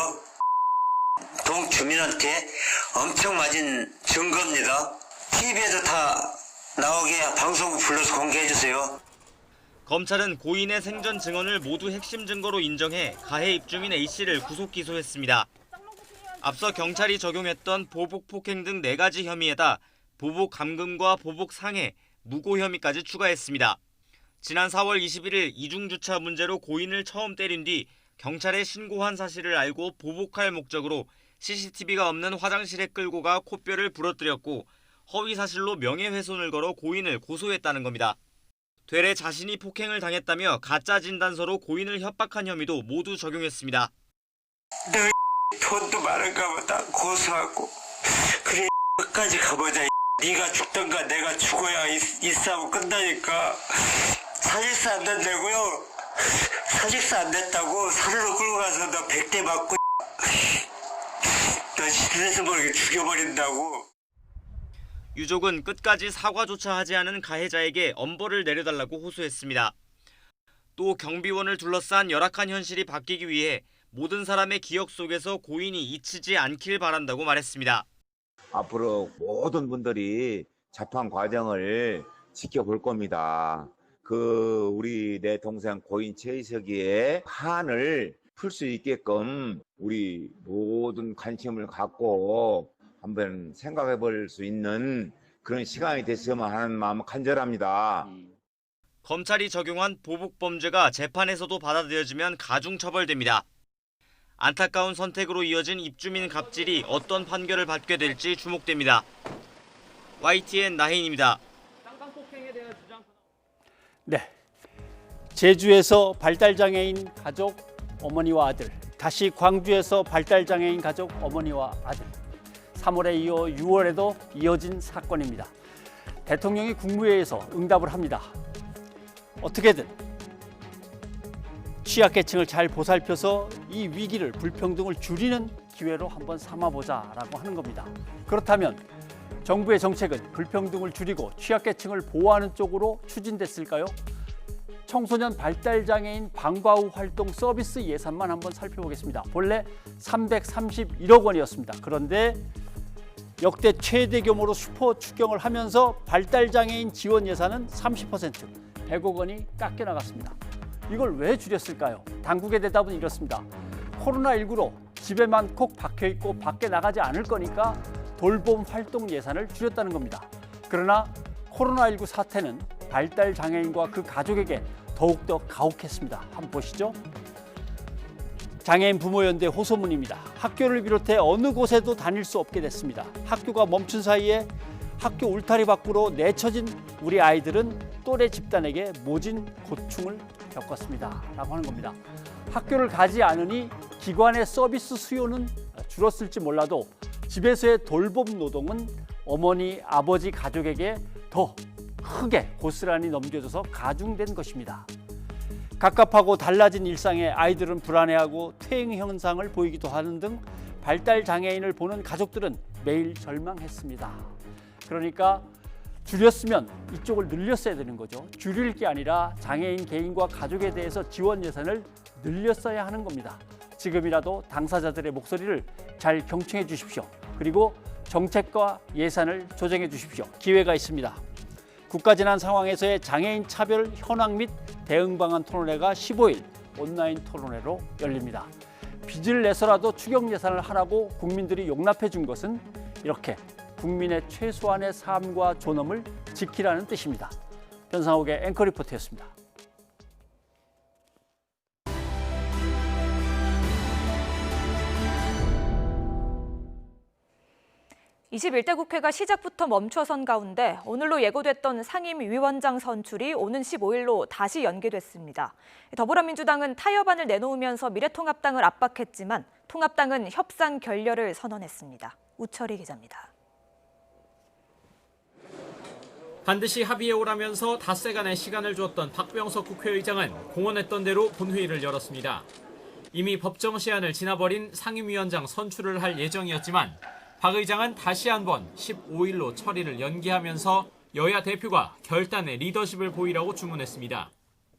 동 주민한테 엄청 맞은 증거입니다. TV에도 다 나오게 방송국 불러서 공개해 주세요. 검찰은 고인의 생전 증언을 모두 핵심 증거로 인정해 가해 입주민 A씨를 구속 기소했습니다. 앞서 경찰이 적용했던 보복 폭행 등 4가지 혐의에다 보복 감금과 보복 상해, 무고 혐의까지 추가했습니다. 지난 4월 21일 이중주차 문제로 고인을 처음 때린 뒤 경찰에 신고한 사실을 알고 보복할 목적으로 CCTV가 없는 화장실에 끌고 가 코뼈를 부러뜨렸고 허위 사실로 명예훼손을 걸어 고인을 고소했다는 겁니다. 되레 자신이 폭행을 당했다며 가짜 진단서로 고인을 협박한 혐의도 모두 적용했습니다. 너 돈도 많은가 보다 고소하고 그래 끝까지 가보자. 네가 죽던가 내가 죽어야 이 싸움 끝나니까. 사직서 안 낸다고요? 사직서 안 냈다고 산으로 끌고 가서 너 100대 맞고 너 집에서 모르게 죽여버린다고. 유족은 끝까지 사과조차 하지 않은 가해자에게 엄벌을 내려달라고 호소했습니다. 또 경비원을 둘러싼 열악한 현실이 바뀌기 위해 모든 사람의 기억 속에서 고인이 잊히지 않길 바란다고 말했습니다. 앞으로 모든 분들이 재판 과정을 지켜볼 겁니다. 우리 내 동생 고인 최희석이의 한을 풀 수 있게끔 우리 모든 관심을 갖고 한번 생각해 볼 수 있는 그런 시간이 됐으면 하는 마음 간절합니다. 검찰이 적용한 보복범죄가 재판에서도 받아들여지면 가중처벌됩니다. 안타까운 선택으로 이어진 입주민 갑질이 어떤 판결을 받게 될지 주목됩니다. YTN 나혜인입니다. 네, 제주에서 발달장애인 가족 어머니와 아들, 다시 광주에서 발달장애인 가족 어머니와 아들. 3월에 이어 6월에도 이어진 사건입니다. 대통령이 국무회의에서 응답을 합니다. 어떻게든 취약계층을 잘 보살펴서 이 위기를, 불평등을 줄이는 기회로 한번 삼아보자라고 하는 겁니다. 그렇다면 정부의 정책은 불평등을 줄이고 취약계층을 보호하는 쪽으로 추진됐을까요? 청소년 발달장애인 방과 후 활동 서비스 예산만 한번 살펴보겠습니다. 본래 331억 원이었습니다. 그런데 역대 최대 규모로 슈퍼 추경을 하면서 발달장애인 지원 예산은 30%, 100억 원이 깎여 나갔습니다. 이걸 왜 줄였을까요? 당국의 대답은 이렇습니다. 코로나19로 집에만 콕 박혀있고 밖에 나가지 않을 거니까 돌봄 활동 예산을 줄였다는 겁니다. 그러나 코로나19 사태는 발달장애인과 그 가족에게 더욱더 가혹했습니다. 한번 보시죠. 장애인 부모연대 호소문입니다. 학교를 비롯해 어느 곳에도 다닐 수 없게 됐습니다. 학교가 멈춘 사이에 학교 울타리 밖으로 내쳐진 우리 아이들은 또래 집단에게 모진 고충을 겪었습니다. 라고 하는 겁니다. 학교를 가지 않으니 기관의 서비스 수요는 줄었을지 몰라도 집에서의 돌봄 노동은 어머니, 아버지 가족에게 더 크게 고스란히 넘겨져서 가중된 것입니다. 갑갑하고 달라진 일상에 아이들은 불안해하고 퇴행 현상을 보이기도 하는 등 발달 장애인을 보는 가족들은 매일 절망했습니다. 그러니까 줄였으면 이쪽을 늘렸어야 되는 거죠. 줄일 게 아니라 장애인 개인과 가족에 대해서 지원 예산을 늘렸어야 하는 겁니다. 지금이라도 당사자들의 목소리를 잘 경청해 주십시오. 그리고 정책과 예산을 조정해 주십시오. 기회가 있습니다. 국가재난 상황에서의 장애인 차별 현황 및 대응 방안 토론회가 15일 온라인 토론회로 열립니다. 빚을 내서라도 추경 예산을 하라고 국민들이 용납해 준 것은 이렇게 국민의 최소한의 삶과 존엄을 지키라는 뜻입니다. 변상욱의 앵커 리포트였습니다. 21대 국회가 시작부터 멈춰선 가운데 오늘로 예고됐던 상임위원장 선출이 오는 15일로 다시 연기됐습니다. 더불어민주당은 타협안을 내놓으면서 미래통합당을 압박했지만 통합당은 협상 결렬을 선언했습니다. 우철희 기자입니다. 반드시 합의에 오라면서 닷새간의 시간을 주었던 박병석 국회의장은 공언했던 대로 본회의를 열었습니다. 이미 법정 시한을 지나버린 상임위원장 선출을 할 예정이었지만 박 의장은 다시 한번 15일로 처리를 연기하면서 여야 대표가 결단의 리더십을 보이라고 주문했습니다.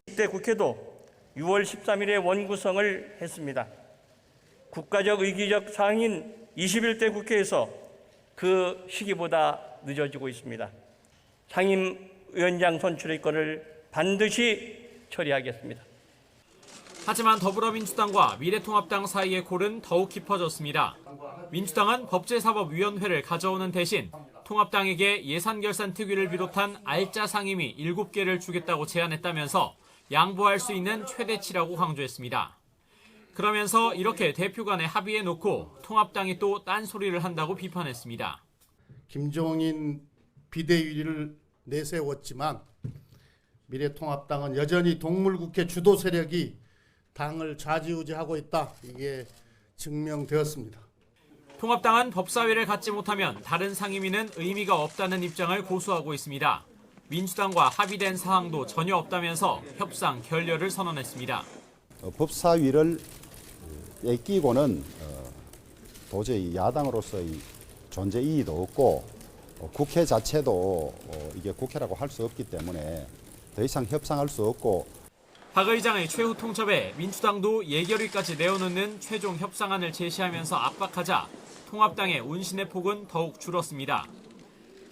이때 국회도 6월 13일에 원구성을 했습니다. 국가적 의기적 사항인 21대 국회에서 그 시기보다 늦어지고 있습니다. 상임위원장 선출의 건을 반드시 처리하겠습니다. 하지만 더불어민주당과 미래통합당 사이의 골은 더욱 깊어졌습니다. 민주당은 법제사법위원회를 가져오는 대신 통합당에게 예산결산특위를 비롯한 알짜 상임위 7개를 주겠다고 제안했다면서 양보할 수 있는 최대치라고 강조했습니다. 그러면서 이렇게 대표 간의 합의에 놓고 통합당이 또 딴소리를 한다고 비판했습니다. 김종인 비대위를 내세웠지만 미래통합당은 여전히 동물국회 주도 세력이 당을 좌지우지하고 있다. 이게 증명되었습니다. 통합당은 법사위를 갖지 못하면 다른 상임위는 의미가 없다는 입장을 고수하고 있습니다. 민주당과 합의된 사항도 전혀 없다면서 협상 결렬을 선언했습니다. 법사위를 끼고는 도저히 야당으로서의 존재 이의도 없고 국회 자체도 이게 국회라고 할 수 없기 때문에 더 이상 협상할 수 없고 박 의장의 최후 통첩에 민주당도 예결위까지 내어놓는 최종 협상안을 제시하면서 압박하자 통합당의 운신의 폭은 더욱 줄었습니다.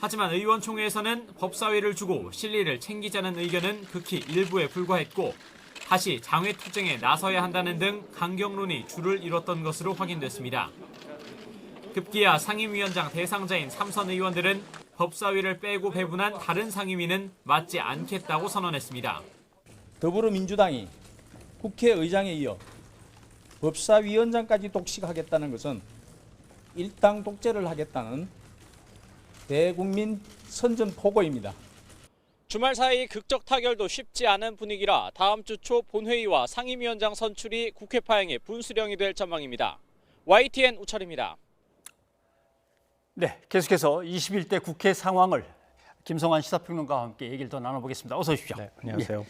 하지만 의원총회에서는 법사위를 주고 실리를 챙기자는 의견은 극히 일부에 불과했고 다시 장외투쟁에 나서야 한다는 등 강경론이 줄을 이뤘던 것으로 확인됐습니다. 급기야 상임위원장 대상자인 3선 의원들은 법사위를 빼고 배분한 다른 상임위는 맞지 않겠다고 선언했습니다. 더불어민주당이 국회의장에 이어 법사위원장까지 독식하겠다는 것은 일당 독재를 하겠다는 대국민 선전포고입니다. 주말 사이 극적 타결도 쉽지 않은 분위기라 다음 주 초 본회의와 상임위원장 선출이 국회 파행의 분수령이 될 전망입니다. YTN 우철입니다. 네, 계속해서 21대 국회 상황을 김성환 시사평론가와 함께 얘기를 더 나눠보겠습니다. 어서 오십시오. 네, 안녕하세요. 예.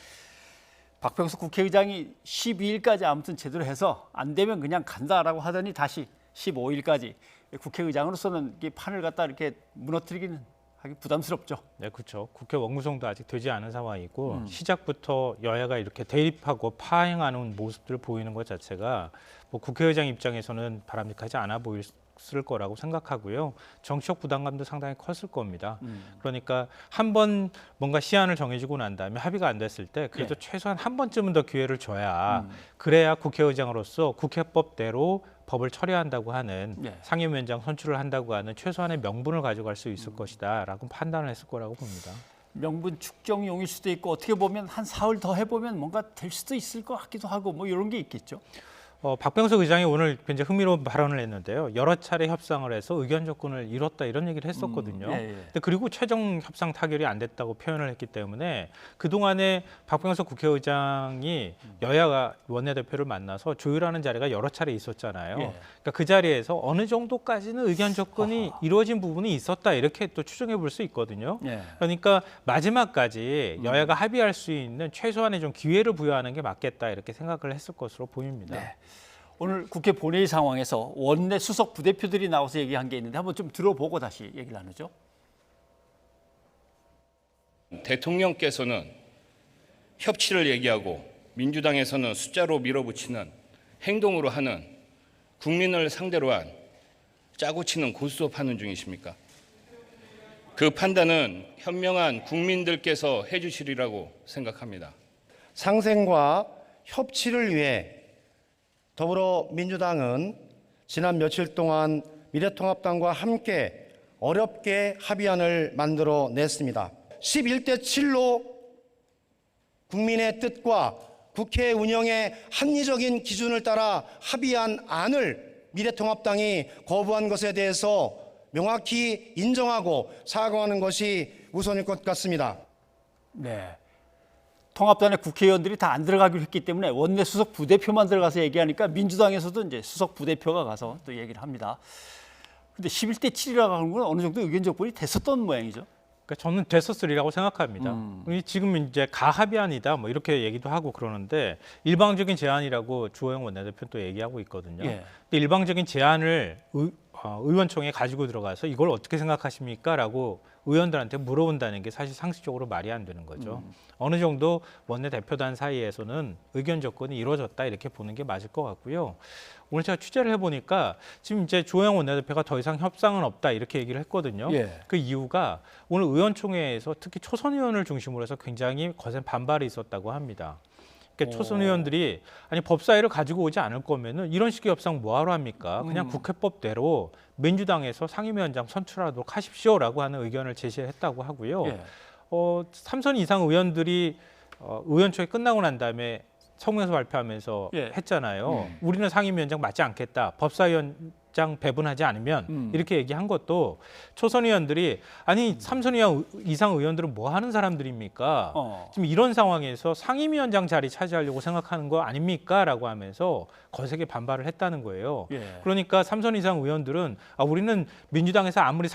박병석 국회의장이 12일까지 아무튼 제대로 해서 안 되면 그냥 간다라고 하더니 다시 15일까지 국회의장으로서는 이 판을 갖다 이렇게 무너뜨리기는 하기 부담스럽죠. 네, 그렇죠. 국회 원구성도 아직 되지 않은 상황이고 시작부터 여야가 이렇게 대립하고 파행하는 모습들을 보이는 것 자체가 뭐 국회의장 입장에서는 바람직하지 않아 보였을 거라고 생각하고요. 정치적 부담감도 상당히 컸을 겁니다. 그러니까 한 번 뭔가 시한을 정해지고 난 다음에 합의가 안 됐을 때 그래도 최소한 한 번쯤은 더 기회를 줘야 그래야 국회의장으로서 국회법대로 법을 처리한다고 하는 상임위원장 선출을 한다고 하는 최소한의 명분을 가져갈 수 있을 것이다라고 판단을 했을 거라고 봅니다. 명분 축정용일 수도 있고 어떻게 보면 한 사흘 더 해보면 뭔가 될 수도 있을 것 같기도 하고 뭐 이런 게 있겠죠. 박병석 의장이 오늘 굉장히 흥미로운 발언을 했는데요. 여러 차례 협상을 해서 의견 접근을 이뤘다 이런 얘기를 했었거든요. 근데 그리고 최종 협상 타결이 안 됐다고 표현을 했기 때문에 그동안에 박병석 국회의장이 여야가 원내대표를 만나서 조율하는 자리가 여러 차례 있었잖아요. 그러니까 그 자리에서 어느 정도까지는 의견 접근이 이루어진 부분이 있었다 이렇게 또 추정해 볼 수 있거든요. 그러니까 마지막까지 여야가 합의할 수 있는 최소한의 좀 기회를 부여하는 게 맞겠다 이렇게 생각을 했을 것으로 보입니다. 오늘 국회 본회의 상황에서 원내 수석 부대표들이 나와서 얘기한 게 있는데 한번 좀 들어보고 다시 얘기를 나누죠. 대통령께서는 협치를 얘기하고 민주당에서는 숫자로 밀어붙이는 행동으로 하는 국민을 상대로 한 짜고 치는 고스톱하는 중이십니까? 그 판단은 현명한 국민들께서 해주시리라고 생각합니다. 상생과 협치를 위해 더불어민주당은 지난 며칠 동안 미래통합당과 함께 어렵게 합의안을 만들어냈습니다. 11대 7로 국민의 뜻과 국회 운영의 합리적인 기준을 따라 합의한 안을 미래통합당이 거부한 것에 대해서 명확히 인정하고 사과하는 것이 우선일 것 같습니다. 네. 통합단의 국회의원들이 다 안 들어가기로 했기 때문에 원내 수석 부대표만 들어가서 얘기하니까 민주당에서도 이제 수석 부대표가 가서 또 얘기를 합니다. 근데 11대 7이라고 하는 건 어느 정도 의견 적분이 됐었던 모양이죠. 그러니까 저는 됐었으리라고 생각합니다. 지금 이제 가합의안이다 뭐 이렇게 얘기도 하고 그러는데 일방적인 제안이라고 주호영 원내대표 또 얘기하고 있거든요. 예. 근데 일방적인 제안을 의원총회에 가지고 들어가서 이걸 어떻게 생각하십니까?라고 의원들한테 물어본다는 게 사실 상식적으로 말이 안 되는 거죠. 어느 정도 원내대표단 사이에서는 의견 접근이 이루어졌다 이렇게 보는 게 맞을 것 같고요. 오늘 제가 취재를 해보니까 지금 이제 주호영 원내대표가 더 이상 협상은 없다 이렇게 얘기를 했거든요. 예. 그 이유가 오늘 의원총회에서 특히 초선 의원을 중심으로 해서 굉장히 거센 반발이 있었다고 합니다. 그러니까 초선 의원들이 아니 법사위를 가지고 오지 않을 거면은 이런 식의 협상 뭐하러 합니까? 그냥 국회법대로 민주당에서 상임위원장 선출하도록 하십시오라고 하는 의견을 제시했다고 하고요. 예. 3선 이상 의원들이 의원총회 끝나고 난 다음에 성명서 발표하면서 예. 했잖아요. 우리는 상임위원장 맞지 않겠다. 법사위원장 배분하지 않으면 이렇게 얘기한 것도 초선 의원들이 아니 3선 이상 의원들은 뭐 하는 사람들입니까? 지금 이런 상황에서 상임위원장 자리 차지하려고 생각하는 거 아닙니까? 라고 하면서 거세게 반발을 했다는 거예요. 예. 그러니까 3선 이상 의원들은 우리는 민주당에서 아무리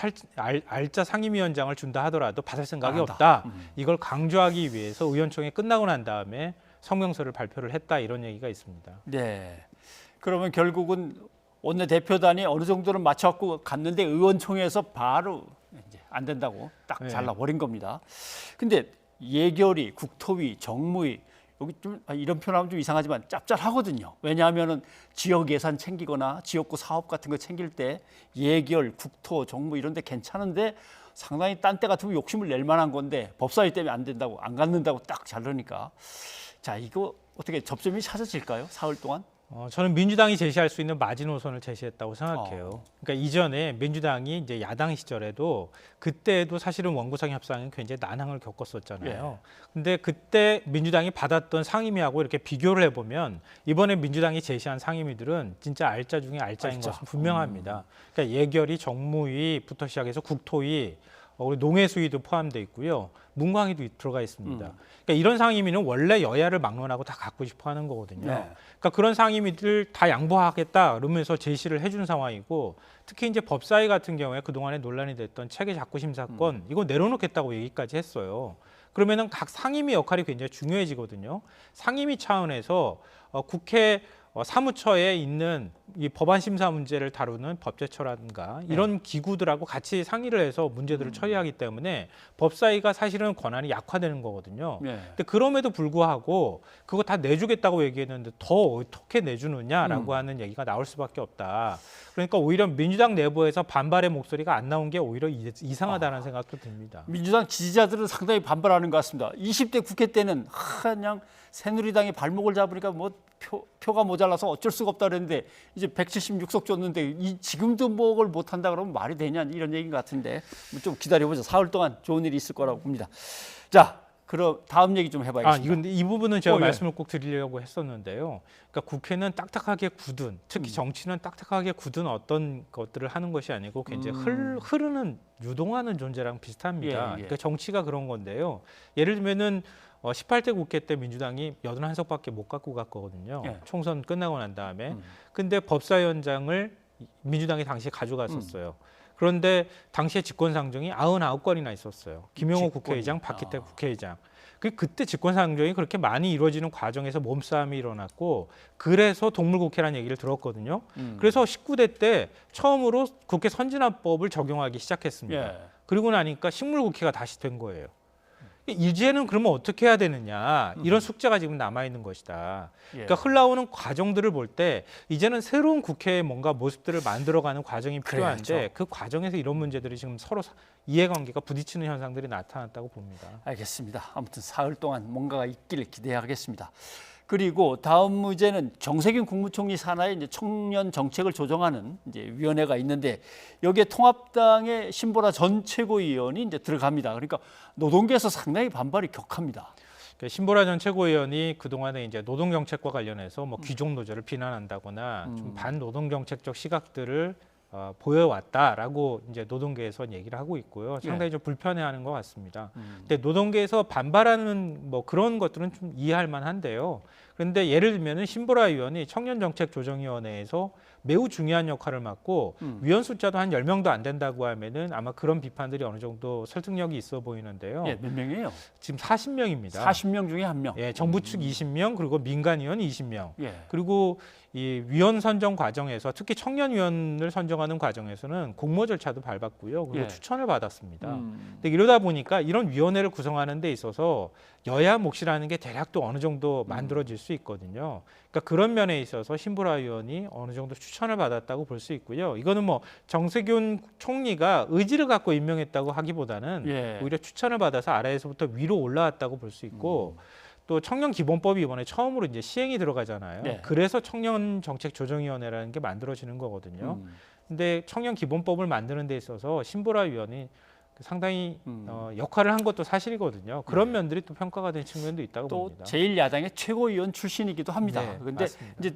알짜 상임위원장을 준다 하더라도 받을 생각이 없다. 이걸 강조하기 위해서 의원총회 끝나고 난 다음에 성명서를 발표를 했다 이런 얘기가 있습니다. 네. 그러면 결국은 원내대표단이 어느 정도는 맞춰갖고 갔는데 의원총회에서 바로 이제 안 된다고 딱 잘라버린 겁니다. 근데 예결위, 국토위, 정무위 여기 좀 이런 표현하면 좀 이상하지만 짭짤하거든요. 왜냐하면은 지역 예산 챙기거나 지역구 사업 같은 거 챙길 때 예결, 국토, 정무 이런 데 괜찮은데 상당히 딴 때 같으면 욕심을 낼 만한 건데 법사위 때문에 안 된다고 안 갖는다고 딱 자르니까 자 이거 어떻게 접점이 찾아질까요? 사흘 동안? 저는 민주당이 제시할 수 있는 마지노선을 제시했다고 생각해요. 그러니까 이전에 민주당이 이제 야당 시절에도 그때도 사실은 원구성 협상은 굉장히 난항을 겪었었잖아요. 근데 그때 민주당이 받았던 상임위하고 이렇게 비교를 해보면 이번에 민주당이 제시한 상임위들은 진짜 알짜 중에 알짜인 것은 분명합니다. 그러니까 예결위, 정무위부터 시작해서 국토위, 우리 농해수위도 포함되어 있고요. 문광위도 들어가 있습니다. 그러니까 이런 상임위는 원래 여야를 막론하고 다 갖고 싶어 하는 거거든요. 그러니까 그런 상임위들 다 양보하겠다 그러면서 제시를 해준 상황이고 특히 이제 법사위 같은 경우에 그동안에 논란이 됐던 체계 작구 심사권 이거 내려놓겠다고 얘기까지 했어요. 그러면은 각 상임위 역할이 굉장히 중요해지거든요. 상임위 차원에서 국회 사무처에 있는 이 법안 심사 문제를 다루는 법제처라든가 이런 기구들하고 같이 상의를 해서 문제들을 처리하기 때문에 법사위가 사실은 권한이 약화되는 거거든요. 근데 그럼에도 불구하고 그거 다 내주겠다고 얘기했는데 더 어떻게 내주느냐라고 하는 얘기가 나올 수밖에 없다. 그러니까 오히려 민주당 내부에서 반발의 목소리가 안 나온 게 오히려 이상하다는 생각도 듭니다. 민주당 지지자들은 상당히 반발하는 것 같습니다. 20대 국회 때는 그냥 새누리당이 발목을 잡으니까 뭐 표가 모자라서 어쩔 수가 없다 그랬는데 이제 176석 줬는데 지금도 뭐를 못한다 그러면 말이 되냐 이런 얘기인 것 같은데 좀 기다려보자. 사흘 동안 좋은 일이 있을 거라고 봅니다. 자, 그럼 다음 얘기 좀 해봐야겠습니다. 이 부분은 제가 말씀을 꼭 드리려고 했었는데요. 그러니까 국회는 딱딱하게 굳은, 특히 정치는 딱딱하게 굳은 어떤 것들을 하는 것이 아니고 굉장히 흐르는, 유동하는 존재랑 비슷합니다. 그러니까 정치가 그런 건데요. 예를 들면은 18대 국회 때 민주당이 81석밖에 못 갖고 갔거든요. 총선 끝나고 난 다음에. 근데 법사위원장을 민주당이 당시에 가져갔었어요. 그런데 당시에 직권상정이 99건이나 있었어요. 김용호 국회의장, 박기태 국회의장. 그때 직권상정이 그렇게 많이 이루어지는 과정에서 몸싸움이 일어났고 그래서 동물국회라는 얘기를 들었거든요. 그래서 19대 때 처음으로 국회 선진화법을 적용하기 시작했습니다. 그리고 나니까 식물국회가 다시 된 거예요. 이제는 그러면 어떻게 해야 되느냐 이런 숙제가 지금 남아 있는 것이다. 예. 그러니까 흘러오는 과정들을 볼 때 이제는 새로운 국회의 뭔가 모습들을 만들어가는 과정이 필요한데 그래야죠. 그 과정에서 이런 문제들이 지금 서로 이해관계가 부딪히는 현상들이 나타났다고 봅니다. 알겠습니다. 아무튼 사흘 동안 뭔가가 있기를 기대하겠습니다. 그리고 다음 문제는 정세균 국무총리 산하에 이제 청년 정책을 조정하는 이제 위원회가 있는데 여기에 통합당의 신보라 전 최고위원이 이제 들어갑니다. 그러니까 노동계에서 상당히 반발이 격합니다. 신보라 전 최고위원이 그동안에 이제 노동정책과 관련해서 뭐 귀족 노조를 비난한다거나 좀 반노동정책적 시각들을 보여왔다라고 이제 노동계에서 얘기를 하고 있고요. 상당히 좀 불편해하는 것 같습니다. 근데 노동계에서 반발하는 뭐 그런 것들은 좀 이해할 만한데요. 그런데 예를 들면은 신보라 의원이 청년정책조정위원회에서 매우 중요한 역할을 맡고 위원 숫자도 한 10명도 안 된다고 하면은 아마 그런 비판들이 어느 정도 설득력이 있어 보이는데요. 예, 몇 명이에요? 지금 40명입니다. 40명 중에 1명. 예, 정부 측 20명 그리고 민간 의원 20명. 예. 그리고 이 위원 선정 과정에서 특히 청년 위원을 선정하는 과정에서는 공모 절차도 밟았고요. 그리고 예. 추천을 받았습니다. 근데 이러다 보니까 이런 위원회를 구성하는 데 있어서 여야 몫이라는 게 대략 또 어느 정도 만들어질 수 있거든요. 그러니까 그런 면에 있어서 신보라 의원이 어느 정도 추천을 받았다고 볼 수 있고요. 이거는 뭐 정세균 총리가 의지를 갖고 임명했다고 하기보다는 예. 오히려 추천을 받아서 아래에서부터 위로 올라왔다고 볼 수 있고 또 청년기본법이 이번에 처음으로 이제 시행이 들어가잖아요. 네. 그래서 청년정책조정위원회라는 게 만들어지는 거거든요. 근데 청년기본법을 만드는 데 있어서 신보라 위원이 상당히 역할을 한 것도 사실이거든요. 그런 면들이 또 평가가 된 측면도 있다고 또 봅니다. 제1야당의 최고위원 출신이기도 합니다. 네, 그런데 맞습니다. 이제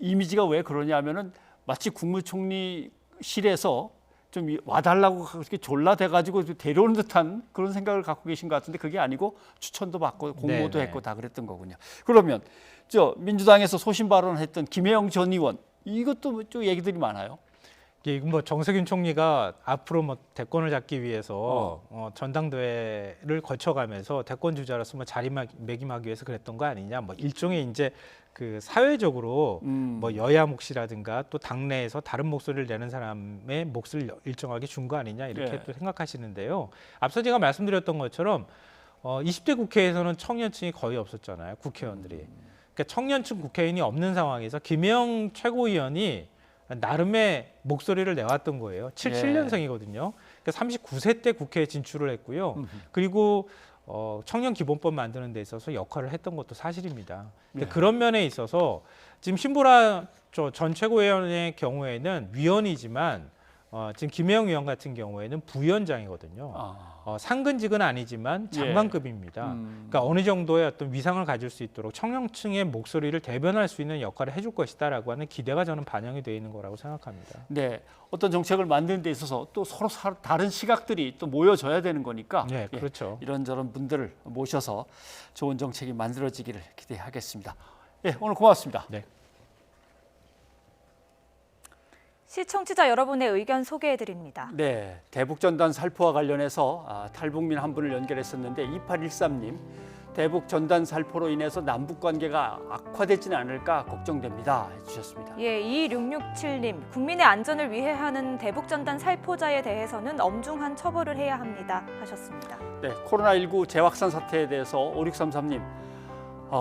이미지가 왜 그러냐면은 마치 국무총리실에서 좀 와달라고 그렇게 졸라대가지고 데려오는 듯한 그런 생각을 갖고 계신 것 같은데 그게 아니고 추천도 받고 공모도 네네. 했고 다 그랬던 거군요. 그러면 저 민주당에서 소신 발언했던 김혜영 전 의원 이것도 좀 얘기들이 많아요. 예, 뭐 정세균 총리가 앞으로 뭐 대권을 잡기 위해서 전당대회를 거쳐가면서 대권 주자로서 뭐 자리매김하기 위해서 그랬던 거 아니냐. 뭐 일종의 이제 그 사회적으로 뭐 여야 몫이라든가 또 당내에서 다른 목소리를 내는 사람의 몫을 일정하게 준 거 아니냐 이렇게 예. 또 생각하시는데요. 앞서 제가 말씀드렸던 것처럼 20대 국회에서는 청년층이 거의 없었잖아요. 국회의원들이. 그러니까 청년층 국회의원이 없는 상황에서 김혜영 최고위원이 나름의 목소리를 내왔던 거예요. 77년생이거든요. 그러니까 39세 때 국회에 진출을 했고요. 그리고 청년기본법 만드는 데 있어서 역할을 했던 것도 사실입니다. 근데 그런 면에 있어서 지금 신보라 전 최고위원의 경우에는 위원이지만 지금 김혜영 의원 같은 경우에는 부위원장이거든요. 상근직은 아니지만 장관급입니다. 그러니까 어느 정도의 어떤 위상을 가질 수 있도록 청년층의 목소리를 대변할 수 있는 역할을 해줄 것이다라고 하는 기대가 저는 반영이 되어 있는 거라고 생각합니다. 네, 어떤 정책을 만드는 데 있어서 또 서로 다른 시각들이 또 모여져야 되는 거니까 네, 그렇죠. 이런저런 분들을 모셔서 좋은 정책이 만들어지기를 기대하겠습니다. 예, 오늘 고맙습니다. 네. 시청자 여러분의 의견 소개해드립니다. 네, 대북전단 살포와 관련해서 탈북민 한 분을 연결했었는데 2813님, 대북전단 살포로 인해서 남북관계가 악화되지는 않을까 걱정됩니다 해주셨습니다. 예, 2667님, 국민의 안전을 위해 하는 대북전단 살포자에 대해서는 엄중한 처벌을 해야 합니다 하셨습니다. 네, 코로나19 재확산 사태에 대해서 5633님,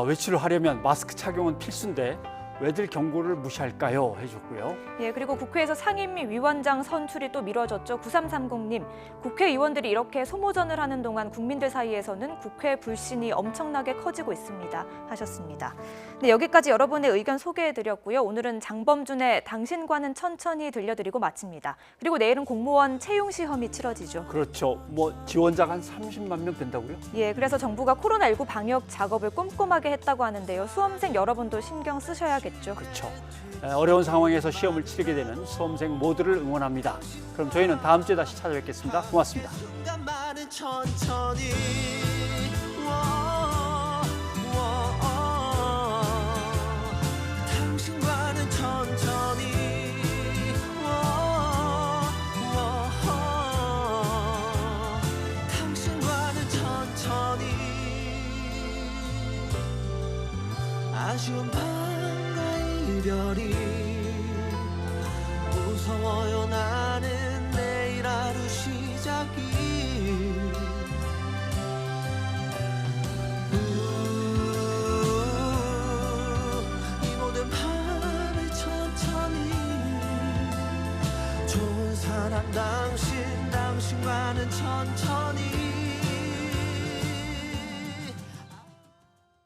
외출을 하려면 마스크 착용은 필수인데 왜들 경고를 무시할까요? 해줬고요. 예, 그리고 국회에서 상임위 위원장 선출이 또 미뤄졌죠. 9330님, 국회의원들이 이렇게 소모전을 하는 동안 국민들 사이에서는 국회 불신이 엄청나게 커지고 있습니다 하셨습니다. 네, 여기까지 여러분의 의견 소개해드렸고요. 오늘은 장범준의 당신과는 천천히 들려드리고 마칩니다. 그리고 내일은 공무원 채용 시험이 치러지죠. 그렇죠. 뭐 지원자가 한 30만 명 된다고요? 예, 그래서 정부가 코로나19 방역 작업을 꼼꼼하게 했다고 하는데요. 수험생 여러분도 신경 쓰셔야겠죠. 그렇죠. 어려운 상황에서 시험을 치르게 되는 수험생 모두를 응원합니다. 그럼 저희는 다음 주에 다시 찾아뵙겠습니다. 고맙습니다. 당신과는 천천히 당신과는 천천히 아쉬운 밤과 이별이 무서워요. 나는 내일 하루 시작이 당신과는 천천히